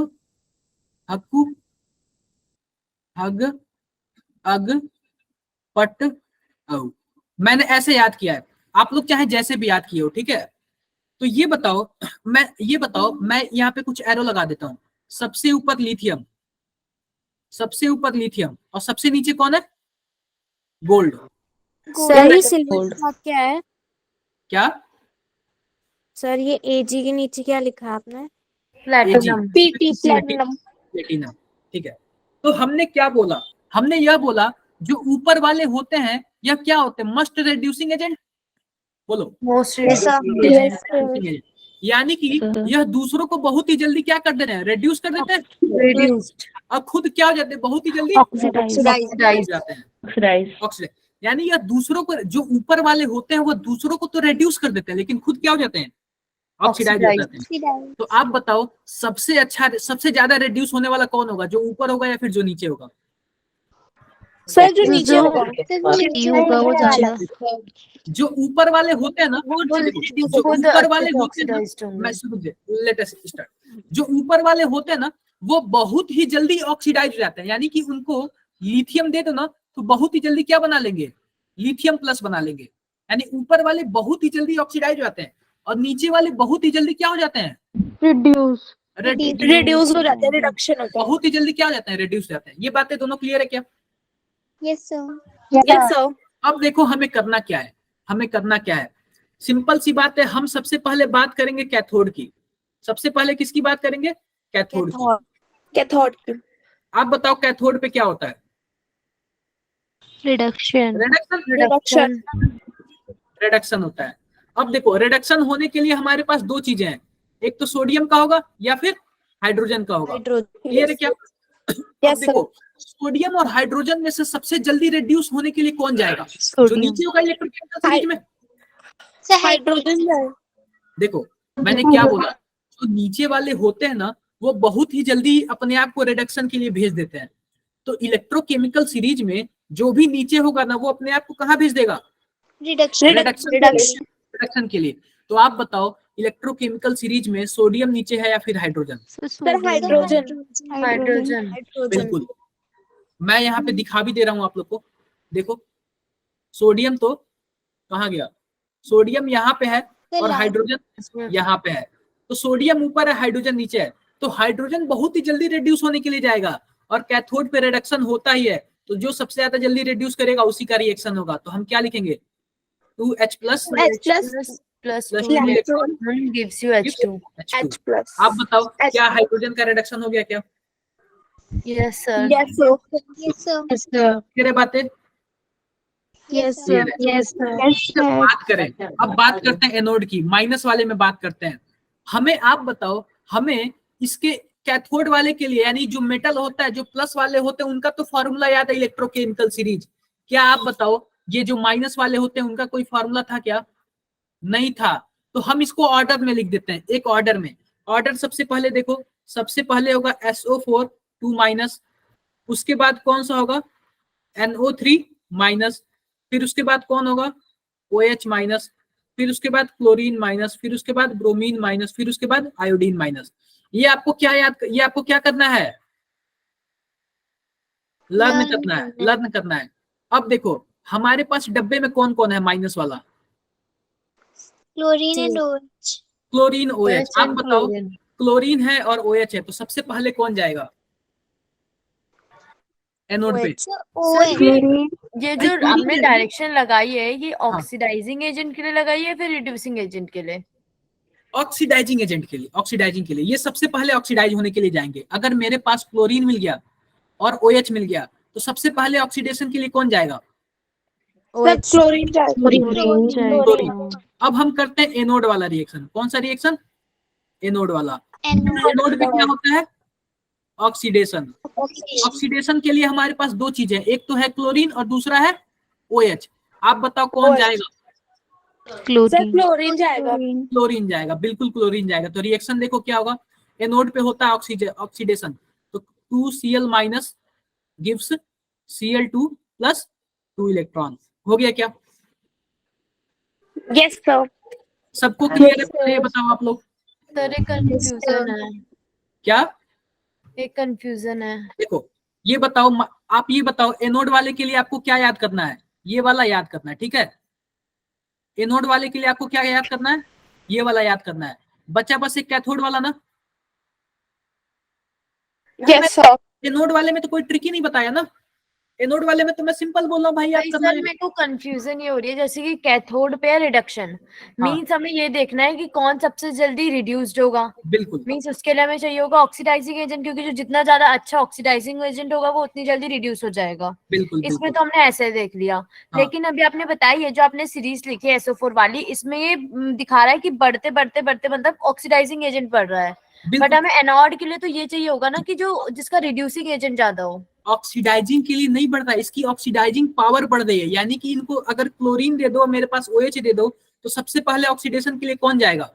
हकु हग अग पट औ। मैंने ऐसे याद किया है, आप लोग चाहे जैसे भी याद किए हो, ठीक है? तो ये बताओ, मैं यहाँ पे कुछ एरो लगा देता हूँ। सबसे ऊपर लिथियम, और सबसे नीचे कौन है? गोल्ड। सर ये सिल्वर के साथ क्या है? क्या? सर ये AG के नीचे क्या लिखा आपने? प्लैटिनम। प्लेटिनम। ठीक है, तो हमने क्या बोला? हमने यह बोला जो ऊपर वाले होते हैं यह क्या होते हैं? Must reducing agent. बोलो। मोस्ट यानी कि यह दूसरों को बहुत ही जल्दी क्या कर दे रहे हैं? रिड्यूस कर देते हैं। रिड्यूस्ड। और खुद क्या हो जाते हैं? बहुत ही जल्दी ऑक्सीडाइज। हो जाते हैं। ऑक्सीडाइज। ऑक्सीडाइज यानी यह दूसरों को, जो ऊपर वाले होते हैं वो दूसरों को तो रिड्यूस कर देते हैं, लेकिन खुद क्या हो जाते हैं? ऑक्सीडाइज हो जाते हैं। Oxidized. तो आप बताओ सबसे अच्छा, सबसे ज्यादा रिड्यूस होने वाला कौन होगा, जो ऊपर होगा या फिर जो नीचे होगा? सर जो नीचे जो होगा नीचे होगा वो ज्यादा जो ऊपर वाले होते हैं ना, वो देखो, reduce जो खुद ऊपर वाले अच्छे से होते हैं ना, oxidized होंगे। मैं शुरू से लेट अस स्टार्ट। जो ऊपर वाले होते हैं ना, वो बहुत ही जल्दी ऑक्सीडाइज हो जाते हैं, यानी कि उनको लिथियम दे दो ना तो बहुत ही जल्दी क्या बना लेंगे, लिथियम प्लस बना लेंगे। यानी ऊपर वाले बहुत ही जल्दी ऑक्सीडाइज हो जाते हैं और नीचे वाले बहुत ही जल्दी क्या हो जाते हैं, रिड्यूस Reduce हो जाता है, रिडक्शन होता है। बहुत ही जल्दी क्या हो जाते हैं, रिड्यूस हो जाते हैं। ये बातें दोनों क्लियर है क्या? Yes, sir. Yes sir. अब देखो हमें करना क्या है, हमें करना क्या है, सिंपल सी बात है। हम सबसे पहले बात करेंगे कैथोड की। सबसे पहले किसकी बात करेंगे? कैथोड की। कैथोड की। आप बताओ कैथोड पे क्या होता है? रिडक्शन रिडक्शन, रिडक्शन होता है। अब देखो रिडक्शन होने के लिए हमारे पास दो चीजें हैं, एक तो सोडियम का होगा या फिर हाइड्रोजन का होगा। क्लियर है क्या? अब देखो सोडियम और हाइड्रोजन में से सबसे जल्दी रिड्यूस होने के लिए कौन जाएगा? जो नीचे होगा इलेक्ट्रोकेमिकल सीरीज में। So हाइड्रोजन देखो मैंने क्या बोला, जो नीचे वाले होते हैं ना वो बहुत ही जल्दी अपने आप को रिडक्शन के लिए भेज देते हैं। तो इलेक्ट्रोकेमिकल सीरीज में जो भी नीचे होगा ना वो अपने आप को कहाँ भेज देगा? reduction. रिडक्शन के लिए। तो आप बताओ इलेक्ट्रोकेमिकल सीरीज में सोडियम नीचे है या फिर हाइड्रोजन? Sir hydrogen. हाइड्रोजन। बिल्कुल, मैं यहाँ पे दिखा भी दे रहा हूँ आप लोग को। देखो सोडियम तो कहाँ गया, सोडियम यहाँ पे है और हाइड्रोजन यहाँ पे है। तो सोडियम ऊपर है, हाइड्रोजन नीचे है। तो हाइड्रोजन बहुत ही जल्दी रिड्यूस होने के लिए जाएगा और कैथोड पे रिडक्शन होता ही है। तो जो सबसे ज्यादा जल्दी रिड्यूस करेगा उसी का रिएक्शन होगा। तो हम क्या लिखेंगे? 2H plus plus plus 2 electron gives you H2। H plus. आप बताओ क्या हाइड्रोजन का रिडक्शन हो गया क्या? Yes sir. Yes sir. Yes, sir. Clear बातें? Yes, Clear sir. है। Yes sir. बात करें, अब बात करते हैं एनोड की, माइनस वाले में बात करते हैं। हमें आप बताओ, हमें इसके कैथोड वाले के लिए यानी जो मेटल होता है, जो प्लस वाले होते हैं उनका तो फॉर्मूला याद है इलेक्ट्रोकेमिकल सीरीज। क्या आप बताओ ये जो माइनस वाले होते हैं उनका कोई फॉर्मूला था क्या? नहीं था। तो हम इसको ऑर्डर में लिख देते हैं, एक ऑर्डर में। ऑर्डर सबसे पहले देखो, सबसे पहले होगा SO4 2 माइनस, उसके बाद कौन सा होगा NO3 माइनस, फिर उसके बाद कौन होगा OH माइनस, फिर उसके बाद क्लोरीन माइनस, फिर उसके बाद ब्रोमीन माइनस, फिर उसके बाद आयोडीन माइनस। ये आपको क्या याद, ये आपको क्या करना है? लर्न करना है, लर्न करना है। अब देखो हमारे पास डब्बे में कौन कौन है माइनस वाला? Chlorine and OH. Chlorine OH। आप बताओ क्लोरीन है और OH है तो सबसे पहले कौन जाएगा एनोड पे? OH. ये जो आपने डायरेक्शन लगाई है ये ऑक्सीडाइजिंग एजेंट के लिए लगाई है फिर रिड्यूसिंग एजेंट के लिए? ऑक्सीडाइजिंग एजेंट के लिए, ऑक्सीडाइजिंग के लिए। ये सबसे पहले ऑक्सीडाइज होने के लिए जाएंगे। अगर मेरे पास क्लोरीन मिल गया और OH मिल गया तो सबसे पहले ऑक्सीडेशन के लिए कौन जाएगा? Chlorine chlorine. अब हम करते हैं एनोड वाला रिएक्शन। कौन सा रिएक्शन? एनोड वाला। एनोड में क्या होता है? ऑक्सीडेशन। ऑक्सीडेशन के लिए हमारे पास दो चीजें, एक तो है क्लोरीन और दूसरा है OH। आप बताओ कौन जाएगा? क्लोरीन जाएगा। क्लोरीन जाएगा, बिल्कुल क्लोरीन जाएगा। तो रिएक्शन देखो क्या होगा, एनोड पे होता है ऑक्सीडेशन, तो 2Cl minus gives Cl2 plus 2 electron. हो गया क्या? Yes sir. सबको क्लियर है? ये बताओ आप लोग। सर एक कंफ्यूजन है। क्या? एक कंफ्यूजन है। देखो ये बताओ, आप ये बताओ एनोड वाले के लिए आपको क्या याद करना है? ये वाला याद करना है, ठीक है? एनोड वाले के लिए आपको क्या याद करना है? ये वाला याद करना है। बच्चा बस एक कैथोड वाला ना? Yes sir. एनोड वाले में तो कोई ट्रिक ही नहीं बताया ना। एनोड वाले में तो मैं सिंपल बोल रहा हूँ भाई याद करना सर है। मेरे को कंफ्यूजन ये हो रही है जैसे कि कैथोड पे है रिडक्शन, मींस हमें ये देखना है कि कौन सबसे जल्दी रिड्यूस्ड होगा। बिल्कुल मींस उसके लिए हमें चाहिए होगा ऑक्सीडाइजिंग एजेंट, क्योंकि जो जितना ज्यादा अच्छा ऑक्सीडाइजिंग एजेंट होगा वो उतनी जल्दी रिड्यूस हो जाएगा। बिल्कुल इसमें बिल्कुल। तो हमने ऐसे देख लिया। लेकिन अभी आपने बताई है जो आपने सीरीज लिखी है SO4 वाली, इसमें ये दिखा रहा है कि बढ़ते बढ़ते बढ़ते मतलब ऑक्सीडाइजिंग एजेंट बढ़ रहा है। बट हमें एनोड के लिए तो ये चाहिए होगा ना कि जो जिसका रिड्यूसिंग एजेंट ज्यादा हो। ऑक्सीडाइजिंग के लिए नहीं बढ़ रहा है, इसकी ऑक्सीडाइजिंग पावर बढ़ रही है। यानी कि इनको अगर क्लोरीन दे दो, मेरे पास OH दे दो, तो सबसे पहले ऑक्सीडेशन के लिए कौन जाएगा?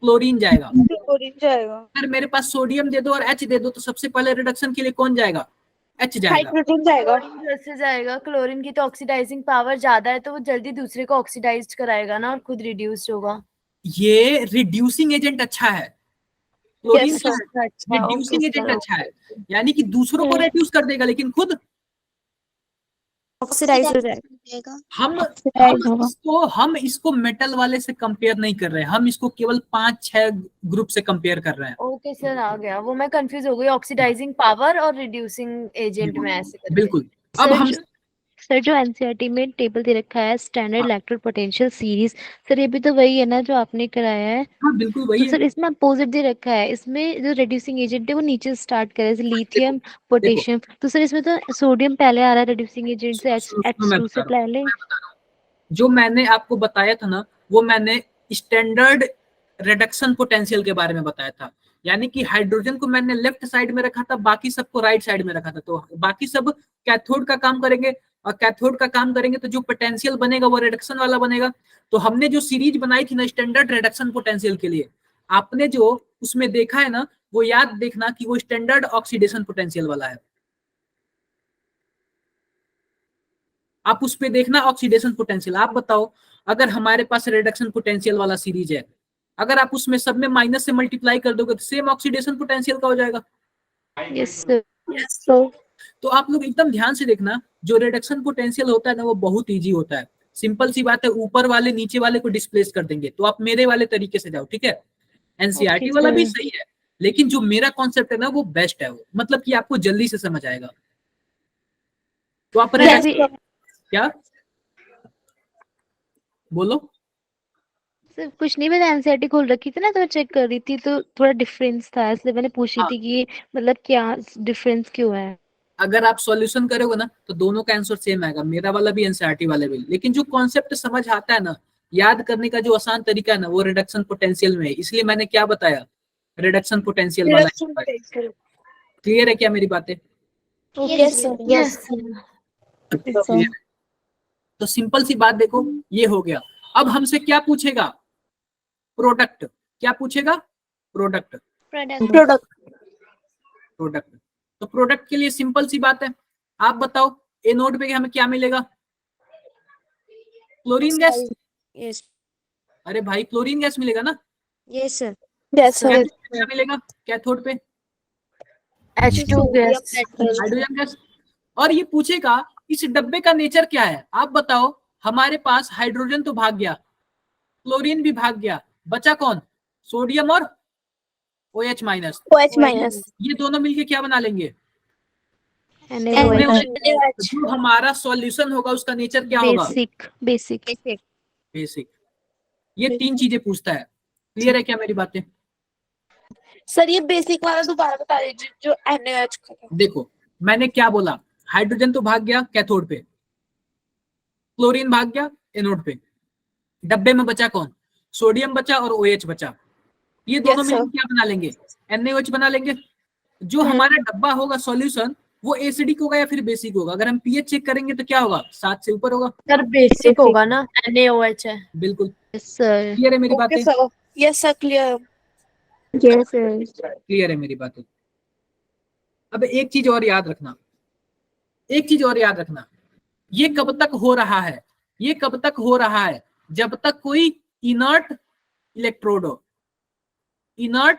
क्लोरीन जाएगा। क्लोरीन जाएगा। अगर मेरे पास सोडियम दे दो और H दे दो तो सबसे पहले रिडक्शन के लिए कौन जाएगा? H जाएगा। हाइड्रोजन जाएगा। जैसे जाएगा, क्लोरीन की तो ऑक्सीडाइजिंग पावर ज्यादा है तो वो जल्दी दूसरे को ऑक्सीडाइज कराएगा ना और खुद रिड्यूस होगा। ये रिड्यूसिंग एजेंट अच्छा है, क्लोरीन Yes, का sir. Reducing okay, agent sir. अच्छा है, यानी कि दूसरों को रिड्यूस कर देगा लेकिन खुद ऑक्सीडाइज हो जाएगा। जाएगा। हम इसको मेटल वाले से कंपेयर नहीं कर रहे हैं, हम इसको केवल 5-6 ग्रुप से कंपेयर कर रहे हैं। ओके सर, आ गया वो, मैं कंफ्यूज हो गई ऑक्सीडाइजिंग पावर और रिड्यूसिंग एजेंट में ऐसे करके। बिल्कुल। अब हम सर जो एनसीईआरटी में टेबल दे रखा है standard electrode potential series, sir ये भी तो वही है ना जो आपने कराया है? हाँ बिल्कुल वही तो है। सर इसमें अपोजिट दे रखा है, इसमें जो रिड्यूसिंग एजेंट है वो नीचे स्टार्ट करे, जैसे लिथियम पोटेशियम, तो सर इसमें तो सोडियम पहले आ रहा है रिड्यूसिंग एजेंट से, H2 से पहले। जो मैंने आपको बताया था ना, वो मैंने स्टैंडर्ड रिडक्शन पोटेंशियल के बारे में बताया था, यानी कि हाइड्रोजन को मैंने लेफ्ट साइड में रखा था, बाकी सबको राइट साइड में रखा था। तो बाकी सब कैथोड का काम करेंगे और कैथोड का काम करेंगे तो जो पोटेंशियल बनेगा वो रिडक्शन वाला बनेगा। तो हमने जो सीरीज बनाई थी ना स्टैंडर्ड रिडक्शन पोटेंशियल के लिए, आपने जो उसमें देखा है ना, वो याद देखना कि वो स्टैंडर्ड ऑक्सीडेशन पोटेंशियल वाला है। आप उस पे देखना ऑक्सीडेशन पोटेंशियल। आप बताओ, अगर हमारे पास रिडक्शन पोटेंशियल वाला सीरीज है, अगर आप उसमें सब में माइनस से मल्टीप्लाई कर दोगे तो सेम ऑक्सीडेशन पोटेंशियल का हो जाएगा। Yes sir. तो आप लोग एकदम ध्यान से देखना, जो रिडक्शन पोटेंशियल होता है ना वो बहुत इजी होता है। सिंपल सी बात है, ऊपर वाले नीचे वाले को डिस्प्लेस कर देंगे। तो आप मेरे वाले तरीके से जाओ, ठीक है? एनसीईआरटी वाला भी सही है, लेकिन जो मेरा कॉन्सेप्ट है ना वो बेस्ट है, वो मतलब कि आपको जल्दी से समझ आएगा। तो आप क्या बोलो? सर कुछ नहीं, मैंने एनसीईआरटी खोल रखी थी ना तो मैं चेक कर रही थी, तो थोड़ा डिफरेंस था इसलिए मैंने पूछी हाँ। थी कि मतलब क्या डिफरेंस क्यों है। अगर आप सॉल्यूशन करोगे ना तो दोनों का आंसर सेम आएगा, मेरा वाला भी एनसीईआरटी वाला भी। लेकिन जो कॉन्सेप्ट समझ आता है ना, याद करने का जो आसान तरीका है ना, वो रिडक्शन पोटेंशियल में है। इसलिए मैंने क्या बताया, रिडक्शन पोटेंशियल वाला। क्लियर है क्या मेरी बातें? यस तो सिंपल सी बात देखो, ये हो गया। अब हमसे क्या पूछेगा? प्रोडक्ट। क्या पूछेगा? प्रोडक्ट। प्रोडक्ट। तो प्रोडक्ट के लिए सिंपल सी बात है, आप बताओ एनोड पे हमें क्या मिलेगा? Chlorine gas. यस अरे भाई क्लोरीन गैस मिलेगा ना। यस सर क्या मिलेगा कैथोड पे? H2 gas. Hydrogen gas. और ये पूछेगा इस डब्बे का नेचर क्या है। आप बताओ, हमारे पास हाइड्रोजन तो भाग गया, क्लोरीन भी भाग गया, बचा कौन? सोडियम और OH माइनस। ये दोनों मिलके क्या बना लेंगे? जो हमारा सॉल्यूशन होगा उसका नेचर क्या होगा? बेसिक। बेसिक। ये 3 चीजें पूछता है। क्लियर है क्या मेरी बातें? सर ये बेसिक वाला दोबारा बता दीजिए जो NaOH का था। देखो मैंने क्या बोला, हाइड्रोजन तो भाग गया कैथोड पे, क्लोरीन भाग गया एनोड पे, डब्बे में बचा कौन? सोडियम बचा और OH बचा। ये दोनों मिलकर क्या बना लेंगे? NaOH बना लेंगे। जो हमारा डब्बा होगा सॉल्यूशन, वो एसिडिक होगा या फिर बेसिक होगा? अगर हम पीएच चेक करेंगे तो क्या होगा? 7 से ऊपर होगा। सर बेसिक होगा ना, NaOH है। बिल्कुल। सर क्लियर है मेरी बातें? Yes sir clear. क्लियर है मेरी बातें? अब एक चीज और याद रखना, एक चीज और याद रखना, ये कब तक हो रहा है? ये कब तक हो रहा है? जब तक कोई इनर्ट इलेक्ट्रोड हो। इनर्ट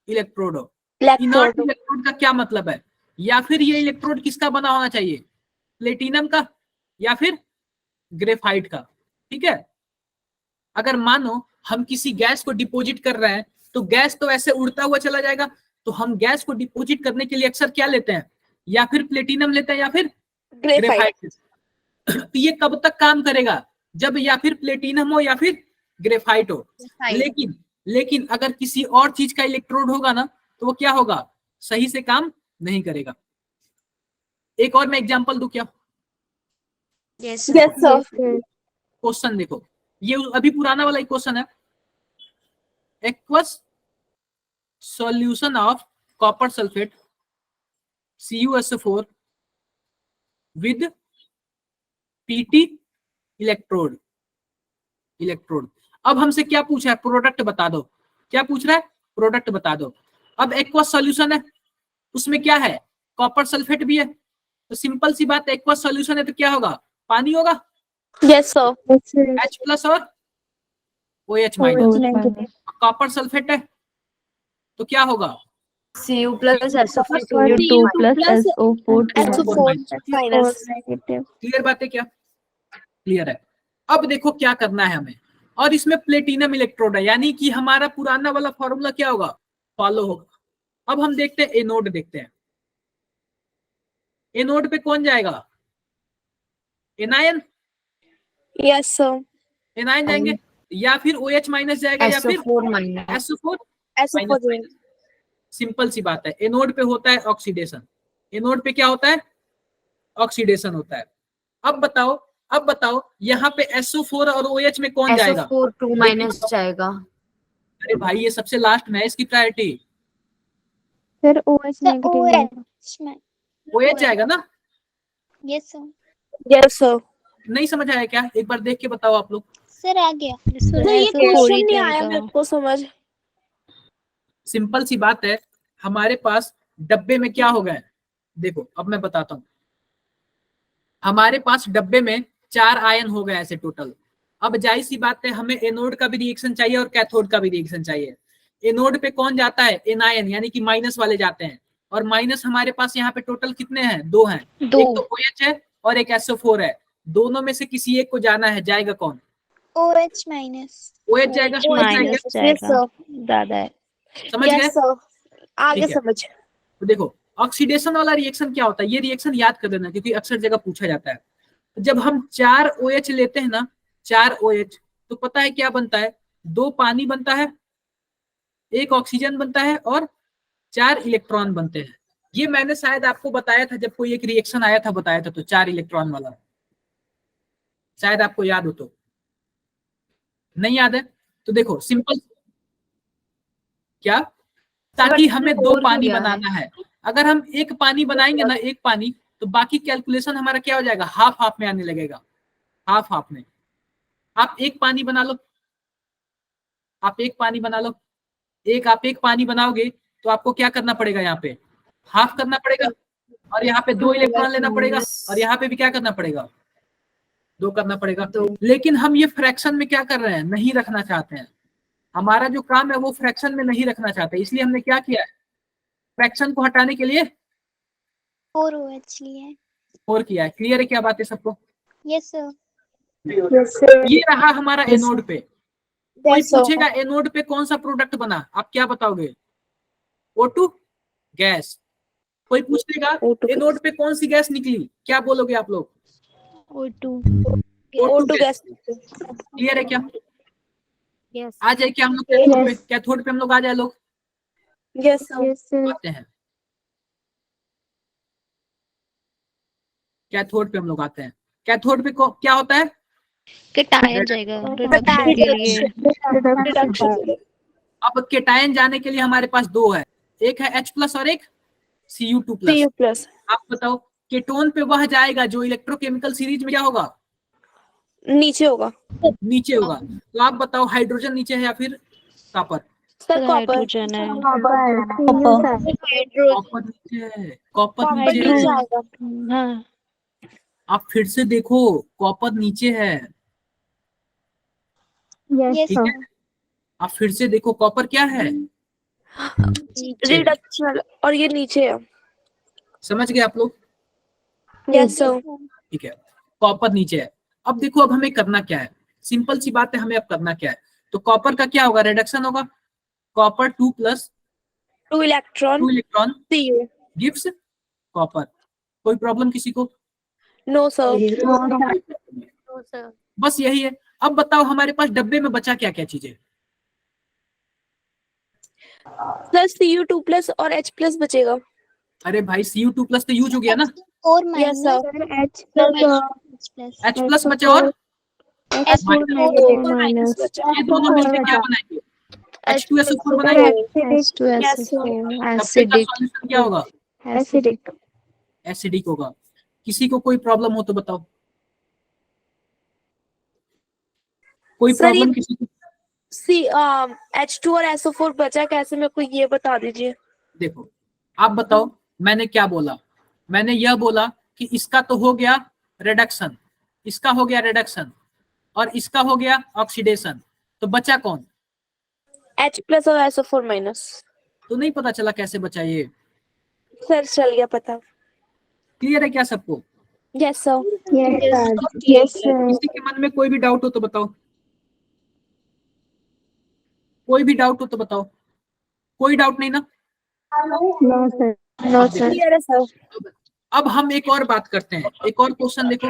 इलेक्ट्रोड हो। इनर्ट इलेक्ट्रोड का क्या मतलब है? या फिर ये इलेक्ट्रोड किसका बना होना चाहिए? प्लेटिनम का या फिर ग्रेफाइट का। ठीक है? अगर मानो हम किसी गैस को डिपॉजिट कर रहे हैं, तो गैस तो ऐसे उड़ता हुआ चला जाएगा, तो हम गैस को डिपॉजिट करने के लिए अक्सर क्या लेते हैं? या फिर प्लेटिनम लेते हैं या फिर ग्रेफाइट। तो ये कब तक काम करेगा? जब या फिर प्लेटिनम हो या फिर ग्रेफाइट हो। लेकिन अगर किसी और चीज का इलेक्ट्रोड होगा ना, तो वो क्या होगा? सही से काम नहीं करेगा। एक और मैं एग्जांपल दूं क्या? यस क्वेश्चन देखो, ये अभी पुराना वाला क्वेश्चन है। Aqueous solution of copper sulphate CuSO4 with PT electrode. अब हमसे क्या पूछा है? प्रोडक्ट बता दो। क्या पूछ रहा है? प्रोडक्ट बता दो। अब एक्वस सॉल्यूशन है, उसमें क्या है? कॉपर सल्फेट भी है। तो सिंपल सी बात है, एक्वस सॉल्यूशन है तो क्या होगा? पानी होगा। Yes, sir. H प्लस और OH माइनस। कॉपर सल्फेट है तो क्या होगा? Cu plus SO4 Cu2 plus SO4 SO4 minus. Clear बात है क्या? क्लियर है। अब देखो क्या करना है हमें, और इसमें प्लेटिनम इलेक्ट्रोड है, यानी कि हमारा पुराना वाला फॉर्मूला क्या होगा? फॉलो होगा। अब हम देखते हैं एनोड, देखते हैं एनोड पे कौन जाएगा? Anion, Yes, sir. एनायन जाएंगे, या फिर OH माइनस जाएगा, या फिर SO4 minus. SO4 SO4 minus. Simple सी बात है, एनोड पे होता है ऑक्सीडेशन। एनोड पे क्या होता है? ऑक्सीडेशन होता है। अब बताओ यहाँ पे SO4 और OH में कौन जाएगा? SO4 2 minus जाएगा। अरे भाई ये सबसे लास्ट में है इसकी priority. Sir, OH The negative. OH. OH जाएगा ना? Yes, sir. Yes, sir. नहीं समझ आया क्या? एक बार देख के बताओ आप लोग। सर आ गया। Sir, तो ये SO4 ही क्वेश्चन नहीं आया जाएगा। मेरे को समझ। सिंपल सी बात है, हमारे पास डब्बे में क्या हो गया है? देखो अब मैं बताता हूँ। हमारे पास डब्बे में 4 आयन हो गए ऐसे टोटल। अब जाहिर सी बात है, हमें एनोड का भी रिएक्शन चाहिए और कैथोड का भी रिएक्शन चाहिए। एनोड पे कौन जाता है? एनायन, यानी कि माइनस वाले जाते हैं। और माइनस हमारे पास यहाँ पे टोटल कितने हैं? 2 हैं। दो। एक तो OH है और एक SO4 है। दोनों में से किसी एक को जाना है, जाएगा कौन? OH minus. OH जाएगा। माइनस Yes, जाएगा, sir. ज्यादा है। समझ गए? Yes, sir. आगे ठीक है। समझ। तो देखो ऑक्सीडेशन वाला रिएक्शन क्या होता है, ये रिएक्शन याद कर देना क्योंकि अक्सर जगह पूछा जाता है। जब हम 4 OH लेते हैं ना, 4 OH, तो पता है क्या बनता है? 2 पानी बनता है, 1 ऑक्सीजन बनता है और 4 इलेक्ट्रॉन बनते हैं। ये मैंने शायद आपको बताया था जब कोई एक रिएक्शन आया था, बताया था तो 4 इलेक्ट्रॉन वाला, शायद आपको याद हो। तो नहीं याद है तो देखो सिंपल क्या, ताकि हमें 2 पानी बनाना है। अगर हम 1 पानी बनाएंगे ना, 1 पानी, तो बाकी कैलकुलेशन हमारा क्या हो जाएगा? हाफ हाफ में आने लगेगा। हाफ हाफ में आप 1 पानी बना लो, आप 1 पानी बना लो। आप 1 पानी बनाओगे तो आपको क्या करना पड़ेगा? यहाँ पे हाफ करना पड़ेगा, और यहाँ पे 2 इलेक्ट्रॉन लेना पड़ेगा, और यहाँ पे भी क्या करना पड़ेगा? 2 करना पड़ेगा। लेकिन हम ये फ्रैक्शन में क्या कर रहे हैं? नहीं रखना चाहते हैं। हमारा जो काम है वो फ्रैक्शन में नहीं रखना चाहते, इसलिए हमने क्या किया है? फ्रैक्शन को हटाने के लिए 4 OH लिए। 4 किया है। क्लियर है क्या बात है सबको? Yes, sir. Yes, sir. ये रहा हमारा एनोड पे। कोई Yes, sir. पूछेगा एनोड पे कौन सा प्रोडक्ट बना, आप क्या बताओगे? O2 gas. कोई पूछेगा O2 एनोड पे कौन सी गैस निकली, क्या बोलोगे आप लोग? O2। O2 gas. क्लियर है क्या? यस। आ जाए क्या हम लोग कैथोड पे? कैथोड पे हम लोग आ जाए लोग। Yes, sir. आते हैं कैथोड पे हम लोग आते हैं। कैथोड पे क्या होता है? कैटायन जाएगा रिडक्शन के लिए। Reduction. अब केटायन जाने के लिए हमारे पास 2 है, एक है H प्लस और एक Cu2 प्लस। Cu plus. आप बताओ केटोन पे वह जाएगा जो इलेक्ट्रोकेमिकल सीरीज में क्या होगा? नीचे होगा। नीचे होगा। तो आप बताओ हाइड्रोजन नीचे है या फिर कॉपर? Sir copper. हाइड्रोजन है। कॉपर नीचे है, कॉपर नीचे नीचे है। आएगा। हाँ। आप फिर से देखो कॉपर नीचे है। Yes, ठीक है, आप फिर से देखो कॉपर क्या है? रिडक्शन और ये नीचे है। समझ गए आप लोग? Yes, sir. ठीक है, कॉपर नीचे है। अब देखो अब हमें करना क्या है, सिंपल सी बात है, हमें अब करना क्या है? तो कॉपर का क्या होगा? रिडक्शन होगा। Copper 2 plus 2 electron. 2 electron Cu. Gives copper. कोई प्रॉब्लम किसी को? No, sir. बस यही है। अब बताओ हमारे पास डब्बे में बचा क्या क्या चीजें? सर Cu2 plus और H plus बचेगा। अरे भाई Cu2 प्लस तो यूज हो गया ना। 4 Yes, minus sir. H plus H plus बचा और SO4 माइनस बचा। ये दोनों मिलकर क्या बनाएंगे? H2SO4 बनाएंगे। H2SO4 डब्बे का एसिडिक। सॉल्यूशन क्या होगा? acidic. एसिडिक होगा। किसी को कोई प्रॉब्लम हो तो बताओ। कोई सर, ये- प्रॉब्लम किसी को? H2 और SO4 बचा कैसे, मेरे को ये बता दीजिए। देखो आप बताओ मैंने क्या बोला, मैंने यह बोला कि इसका तो हो गया रिडक्शन, इसका हो गया रिडक्शन और इसका हो गया ऑक्सीडेशन, तो बचा कौन? H+ और SO4-। तो नहीं पता चला कैसे बचा ये? सर चल गया पता। क्लियर है क्या सबको? Yes sir. Yes, sir. किसी के मन में कोई भी डाउट हो तो बताओ, कोई भी डाउट हो तो बताओ, कोई डाउट नहीं ना? No, sir. नो अब सर। देखो, क्लियर है सर। अब हम एक और बात करते हैं, एक और क्वेश्चन देखो,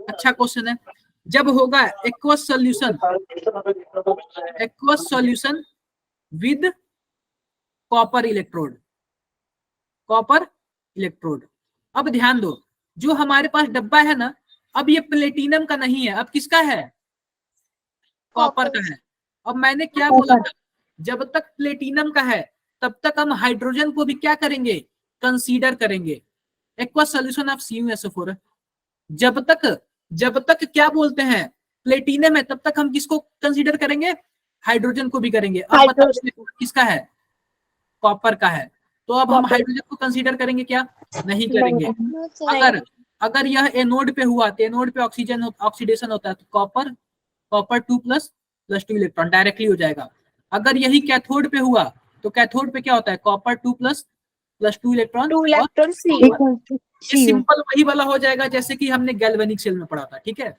अच्छा क्वेश्चन है। जब होगा aqueous solution with copper electrode, copper electrode. अब ध्यान दो, जो हमारे पास डब्बा है ना, अब ये प्लेटिनम का नहीं है, अब किसका है? कॉपर का है। अब मैंने क्या बोला था, जब तक प्लेटिनम का है तब तक हम हाइड्रोजन को भी क्या करेंगे? कंसीडर करेंगे। एक्वस सॉल्यूशन ऑफ CuSO4 जब तक क्या बोलते हैं प्लेटिनम है तब तक हम किसको कंसीडर करेंगे? हाइड्रोजन को भी करेंगे। अब बताओ किसका है? कॉपर का है, तो अब हम हाइड्रोजन को कंसीडर करेंगे क्या? नहीं करेंगे। No, sir. अगर यह एनोड पे हुआ तो एनोड पे ऑक्सीडेशन होता है, तो कॉपर 2++2 इलेक्ट्रॉन डायरेक्टली हो जाएगा। अगर यही कैथोड पे हुआ तो कैथोड पे क्या होता है? कॉपर 2++2 इलेक्ट्रॉन 2 इलेक्ट्रॉन सी। ये सिंपल वही वाला हो जाएगा जैसे कि हमने गैल्वेनिक सेल में पढ़ा था, ठीक है?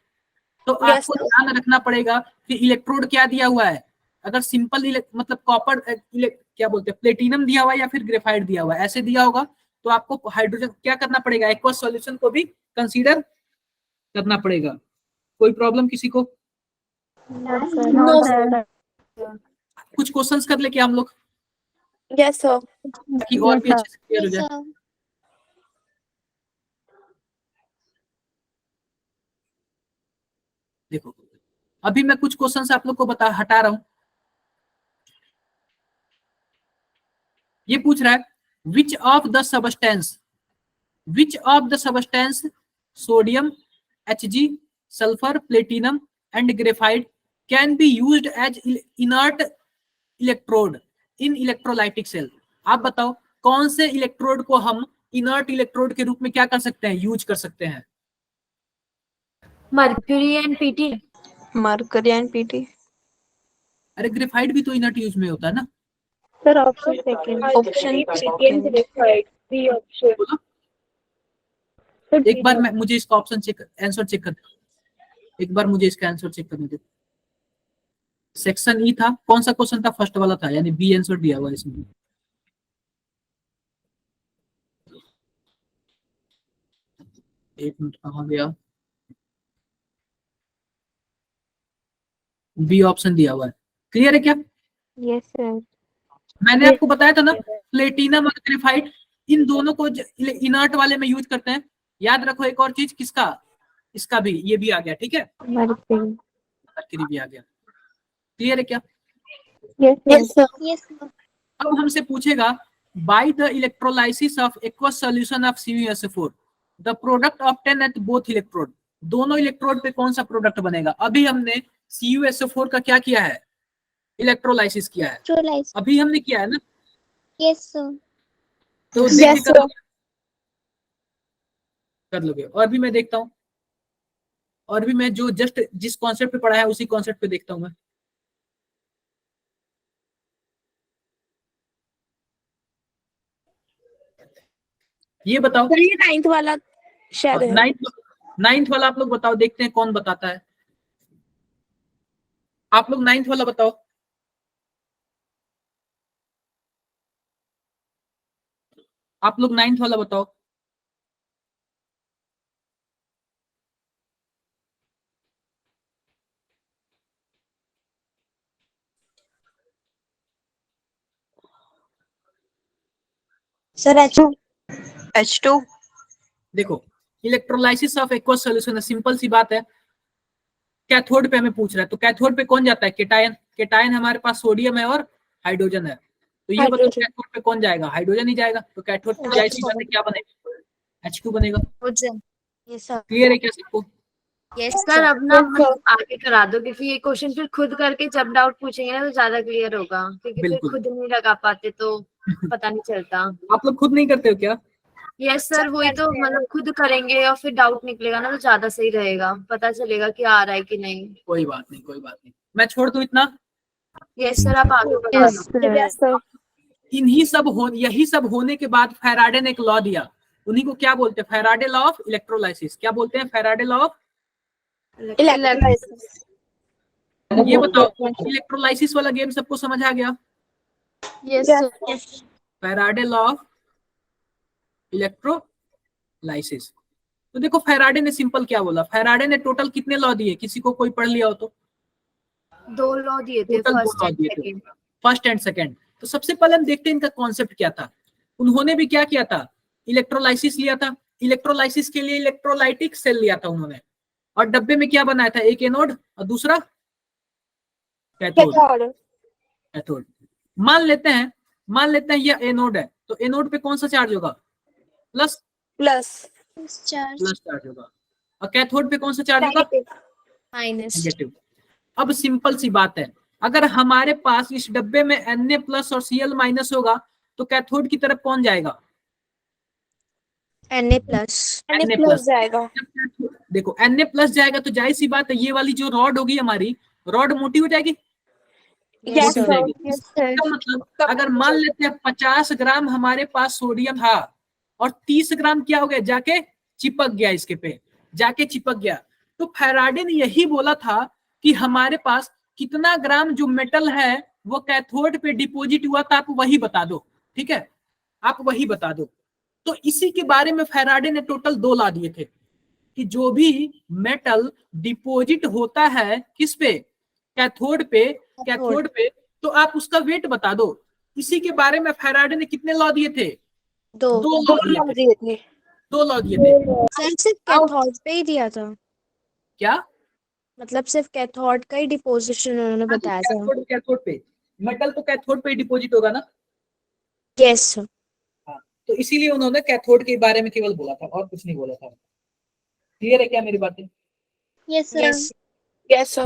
तो आपको ध्यान रखना पड़ेगा कि इलेक्ट्रोड क्या दिया हुआ है। अगर सिंपल मतलब कॉपर क्या बोलते हैं प्लेटिनम दिया हुआ है या फिर ग्रेफाइट दिया हुआ है, ऐसे दिया होगा तो आपको हाइड्रोजन क्या करना पड़ेगा? एक्वस सॉल्यूशन को भी कंसीडर करना पड़ेगा। कोई प्रॉब्लम किसी को? No, sir. कुछ क्वेश्चंस कर ले क्या हम लोग, यस सर। ताकि और भी अच्छे से क्लियर हो Yes, जाए। sir. देखो अभी मैं कुछ क्वेश्चंस आप लोग को हटा रहा हूं। ये पूछ रहा है which of the substance sodium, Hg, sulphur, platinum and graphite can be used as inert electrode in electrolytic cell. आप बताओ कौन से इलेक्ट्रोड को हम इनर्ट इलेक्ट्रोड के रूप में क्या कर सकते हैं? यूज कर सकते हैं। Mercury and PT. Mercury and PT. अरे ग्रेफाइट भी तो इनर्ट यूज में होता है ना। Sir, option second. Option second. B option. बोलो एक बार मुझे इसका ऑप्शन आंसर चेक कर, एक बार मुझे इसका आंसर चेक करने दो। सेक्शन ई था, कौन सा क्वेश्चन था? फर्स्ट वाला था, यानी बी आंसर दिया हुआ इसमें। एक मिनट, कहां गया? बी ऑप्शन दिया हुआ है। क्लियर है क्या? Yes, sir. मैंने आपको बताया था ना प्लेटिनम और ग्रेफाइट इन दोनों को इनर्ट वाले में यूज करते हैं। याद रखो एक और चीज, किसका? इसका भी, ये भी आ गया, ठीक है? Mercury. मरकरी भी आ गया। क्लियर है क्या? Yes, sir. Yes, sir. अब हमसे पूछेगा by the electrolysis of aqueous solution of CuSO4 the product obtain at both electrode. दोनों इलेक्ट्रोड पे कौन सा प्रोडक्ट बनेगा? अभी हमने CuSO4 का क्या किया है? इलेक्ट्रोलाइसिस किया है, Electrolyte. अभी हमने किया है ना। Yes, sir. तो Yes, देखिए sir. कर लोगे। और भी मैं देखता हूँ, और भी मैं जो जस्ट जिस कॉन्सेप्ट पे पढ़ा है उसी कॉन्सेप्ट पे देखता हूँ मैं। ये बताओ ये 9th वाला शायद है। नाइन्थ वाला आप लोग बताओ, देखते हैं कौन बताता है। आप लोग 9th वाला बताओ। आप लोग 9th वाला बताओ। Sir, H2। देखो electrolysis of aqueous solution, simple सी बात है। कैथोड पे हमें पूछ रहा है, तो कैथोड पे कौन जाता है? केटायन। केटायन हमारे पास सोडियम है और हाइड्रोजन है, तो ये बताओ कैथोड पे कौन जाएगा? हाइड्रोजन ही जाएगा। तो कैथोड पे जाहिर सी बात है क्या बनेगा? H2 बनेगा। Yes, sir. क्लियर है क्या सबको? Yes, सर अब ना Yes, sir. आगे करा दो, क्योंकि ये क्वेश्चन फिर खुद करके जब डाउट पूछेंगे ना तो ज्यादा क्लियर होगा, क्योंकि फिर बिल्कुल। खुद नहीं लगा पाते तो पता नहीं चलता। आप लोग खुद नहीं करते हो क्या? यस सर, वही तो, मतलब खुद करेंगे और फिर डाउट निकलेगा ना तो ज्यादा सही रहेगा, पता चलेगा कि आ रहा है कि नहीं। कोई बात नहीं, कोई बात नहीं, मैं छोड़ दूं इतना। यस सर, आप आगे बढ़ा Yes, दो। sir. Yes, sir. यही सब होने के बाद फैराडे ने एक लॉ दिया, उन्हीं को क्या बोलते हैं? Faraday law of electrolysis. क्या बोलते हैं? Faraday law of. Electrolysis. ये बताओ, इलेक्ट्रोलाइसिस वाला गेम सबको समझ आ गया? Yes, Yes. sir. Faraday law of electrolysis. तो देखो फैराडे ने सिंपल क्या बोला, फैराडे ने टोटल कितने लॉ दिए? किसी को कोई पढ़ लिया हो तो? 2 लॉ दिए थे, टोटल 2 फर्स्ट लॉ एंड दिए थे, सेकंड। First and second. तो सबसे पहले हम देखते हैं इनका कॉन्सेप्ट क्या था। उन्होंने भी क्या किया था? इलेक्ट्रोलाइसिस लिया था। इलेक्ट्रोलाइसिस के लिए इलेक्ट्रोलाइटिक सेल लिया था उन्होंने, और डब्बे में क्या बनाया था? एक एनोड और दूसरा कैथोड। Cathode. कैथोड। मान लेते हैं यह एनोड है, तो एनोड पे कौन सा चार्ज होगा? Plus Plus. charge plus charge होगा। और कैथोड पे कौन सा चार्ज होगा? Negative. minus. नेगेटिव। अब सिंपल सी बात है, अगर हमारे पास इस डब्बे में Na प्लस और Cl माइनस होगा तो कैथोड की तरफ कौन जाएगा? Na plus. Na Na plus plus. जाएगा. देखो Na प्लस जाएगा तो जाहिर सी बात है ये वाली जो रॉड होगी हमारी, रॉड मोटी हो जाएगी। Yes, मोटी हो sir. जाएगी। Yes, sir. इसका मतलब अगर मान लेते हैं 50 ग्राम हमारे पास सोडियम था और 30 ग्राम क्या हो गया? जाके चिपक गया, इसके पे जाके चिपक गया। तो फैराडे ने यही बोला था कि हमारे पास कितना ग्राम जो मेटल है वो कैथोड पे डिपॉजिट हुआ था, आप वही बता दो। ठीक है, आप वही बता दो। तो इसी के बारे में फैराडे ने टोटल 2 ला दिए थे कि जो भी मेटल डिपॉजिट होता है किस पे? कैथोड पे, तो आप उसका वेट बता दो। इसी के बारे में फैराडे ने कितने लॉ दिए थे? 2 लॉ दिए थे। 2 लॉ दिए थे। सर सिर्फ कैथोड पे ही दिया था, क्या? मतलब सिर्फ कैथोड का ही डिपोजिशन उन्होंने बताया था। कैथोड पे मेटल तो कैथोड पे डिपॉजिट होगा ना। Yes sir. हाँ, तो इसीलिए उन्होंने कैथोड के बारे में केवल बोला था और कुछ नहीं बोला था। क्लियर है क्या मेरी बातें? Yes sir. Yes, sir.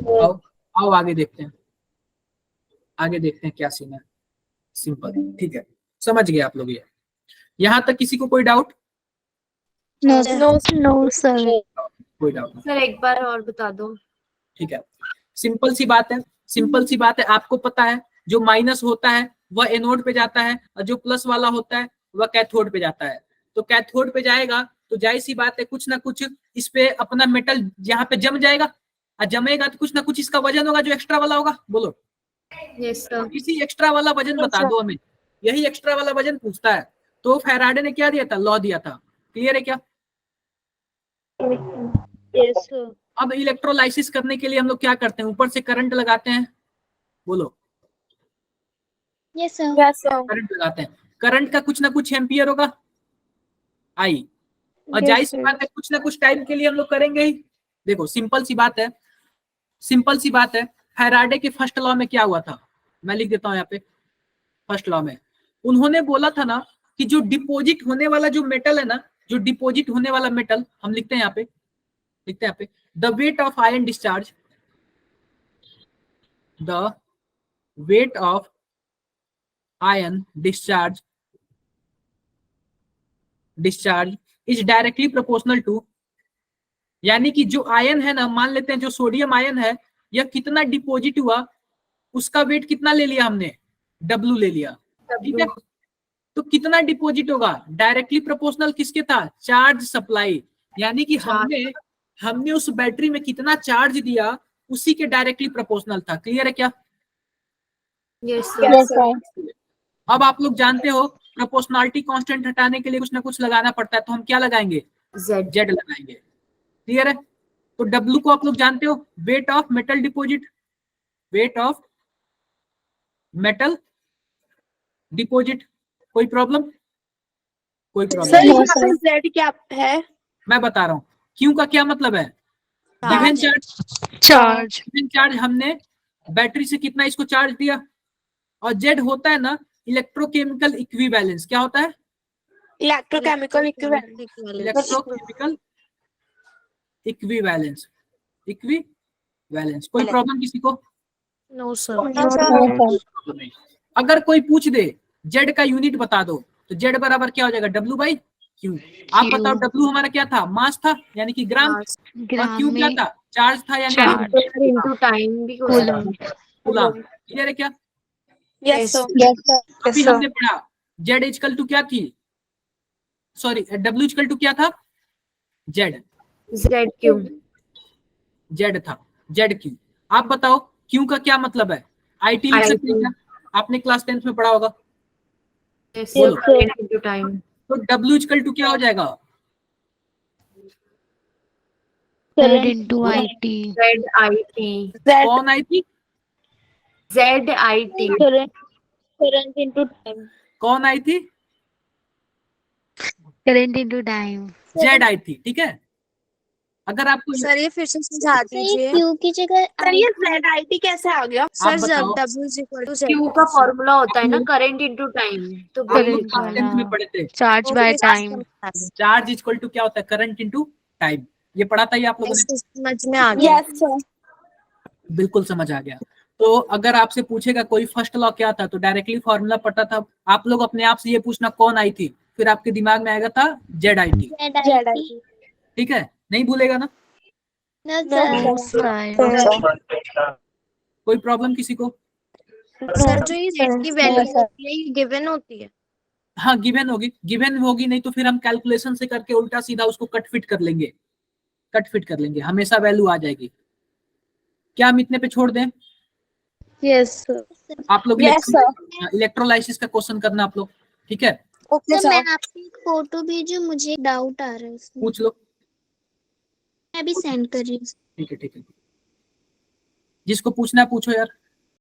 आओ आओ आगे देखते हैं, आगे देखते हैं क्या सीन है। सिंपल, ठीक है, समझ गए आप लोग ये? यहां तक किसी को कोई डाउट? No No, sir. कोई डाउट नहीं, सर एक बार और बता दो। ठीक है। सिंपल सी बात है, सिंपल सी बात है। आपको पता है जो माइनस होता है वह एनोड पे जाता है और जो प्लस वाला होता है वह कैथोड पे जाता है। तो कैथोड पे जाएगा तो जाहिर सी बात है कुछ ना कुछ इस पे अपना मेटल यहाँ पे जम जाएगा, और जमेगा तो कुछ ना कुछ इसका वजन होगा जो एक्स्ट्रा वाला होगा। बोलो, यस सर। इसी एक्स्ट्रा वाला वजन बता दो हमें, यही एक्स्ट्रा वाला वजन पूछता है। तो फैराडे ने क्या दिया था? लॉ दिया था। क्लियर है क्या? Yes, sir. अब इलेक्ट्रोलाइसिस करने के लिए हम लोग क्या करते हैं? ऊपर से करंट लगाते हैं। बोलो, yes sir. Yes, sir. Current लगाते हैं। करंट का कुछ ना कुछ एम्पियर होगा, आई, और Yes, जाहिर सी sir. बात है कुछ ना कुछ टाइम के लिए हम लोग करेंगे ही। देखो सिंपल सी बात है, सिंपल सी बात है। फैराडे के फर्स्ट लॉ में क्या हुआ था? मैं लिख देता हूं यहाँ पे। फर्स्ट लॉ में उन्होंने बोला था ना कि जो डिपॉजिट होने वाला जो मेटल है ना, जो डिपॉजिट होने वाला मेटल, हम लिखते हैं यहाँ पे, लिखते हैं यहाँ पे, the weight of ion discharge, the weight of ion discharge is directly proportional to, यानी कि जो आयन है ना, मान लेते हैं जो सोडियम आयन है, यह कितना डिपॉजिट हुआ उसका वेट कितना ले लिया हमने? W ले लिया। ठीक है, तो कितना डिपॉजिट होगा? डायरेक्टली प्रोपोर्शनल किसके था? चार्ज सप्लाई, यानी कि हमने उस बैटरी में कितना चार्ज दिया उसी के डायरेक्टली प्रोपोर्शनल था। क्लियर है क्या? Yes sir. Yes, sir. अब आप लोग जानते हो प्रोपोर्शनलिटी कांस्टेंट हटाने के लिए कुछ ना कुछ लगाना पड़ता है, तो हम क्या लगाएंगे? जेड लगाएंगे। क्लियर है? तो W को आप लोग जानते हो, weight of metal deposit, weight of metal deposit. कोई प्रॉब्लम? कोई प्रॉब्लम? सर यहाँ पे Z क्या है? मैं बता रहा हूँ क्यों का क्या मतलब है। Given Charge. चार्ज हमने बैटरी से कितना इसको चार्ज दिया, और जेड होता है ना इलेक्ट्रोकेमिकल इक्विवेलेंस। क्या होता है? Electrochemical equivalent. Electrochemical equivalence, equivalence. कोई प्रॉब्लम किसी को? No sir. प्रॉब्लम नहीं। अगर कोई पूछ दे जेड का यूनिट बता दो, तो जेड बराबर क्या हो जाएगा? W by Q. आप बताओ डब्ल्यू हमारा क्या था? मास था, यानी कि ग्राम। और क्यू क्या था? चार्ज था, यानी कि इनटू टाइम भी हो कूलम। कूलम। क्लियर है क्या? Yes, sir. अभी हमने पढ़ा जेड इक्वल टू क्या थी, सॉरी डब्ल्यू इक्वल टू क्या था? Z, Z Q. जेड था, जेड क्यू। आप बताओ क्यू का क्या मतलब है? आईटी लिख सकते हैं क्या? आपने क्लास 10th में पढ़ा होगा। बोलो। Into time. तो डब्ल्यू इक्वल टू क्या हो जाएगा? Z into IT। Z I T. कौन आई थी? Z I T. Current into time. कौन आई थी? Current into time। Z I थी, ठीक है। अगर आपको सर ये फिर से समझा दीजिए। क्यू की जगह सर ये ZIT कैसे आ गया? सर बताओ। जब W is equal to Z। Q का फॉर्मूला होता है ना करंट इनटू टाइम, तो आप लोग Current क्लास 10th में पढ़े थे, charge by time. Charge equal to क्या होता है? Current into time. ये पढ़ा था ये आप लोगों ने? समझ में आ गया। Yes, sir. बिल्कुल समझ आ गया। तो अगर आपसे पूछेगा कोई फर्स्ट लॉ क्या था, तो डायरेक्टली फॉर्मूला पता था। आप लोग अपने आप से ये पूछना कौन आई थी, फिर आपके दिमाग में आएगा था जेड आई टी, ZIT। ठीक है। नहीं भूलेगा ना? No sir। कोई प्रॉब्लम किसी को? सर जो ये Z की वैल्यू होती है ये गिवन होती है। हाँ गिवन होगी, गिवन होगी नहीं तो फिर हम कैलकुलेशन से करके उल्टा सीधा उसको कट फिट कर लेंगे, कट फिट कर लेंगे, हमेशा वैल्यू आ जाएगी। क्या हम इतने पे छोड़ दें? यस आप लोग Yes, sir. इलेक्ट्रोलाइसिस का क्वेश्चन करना आप लोग, ठीक है। Okay, sir sir. मैं आपको एक फोटो भेजू, मुझे डाउट आ रहा है उसमें, पूछ लो, मैं अभी सेंड कर रही हूँ। ठीक है ठीक है। जिसको पूछना है पूछो यार।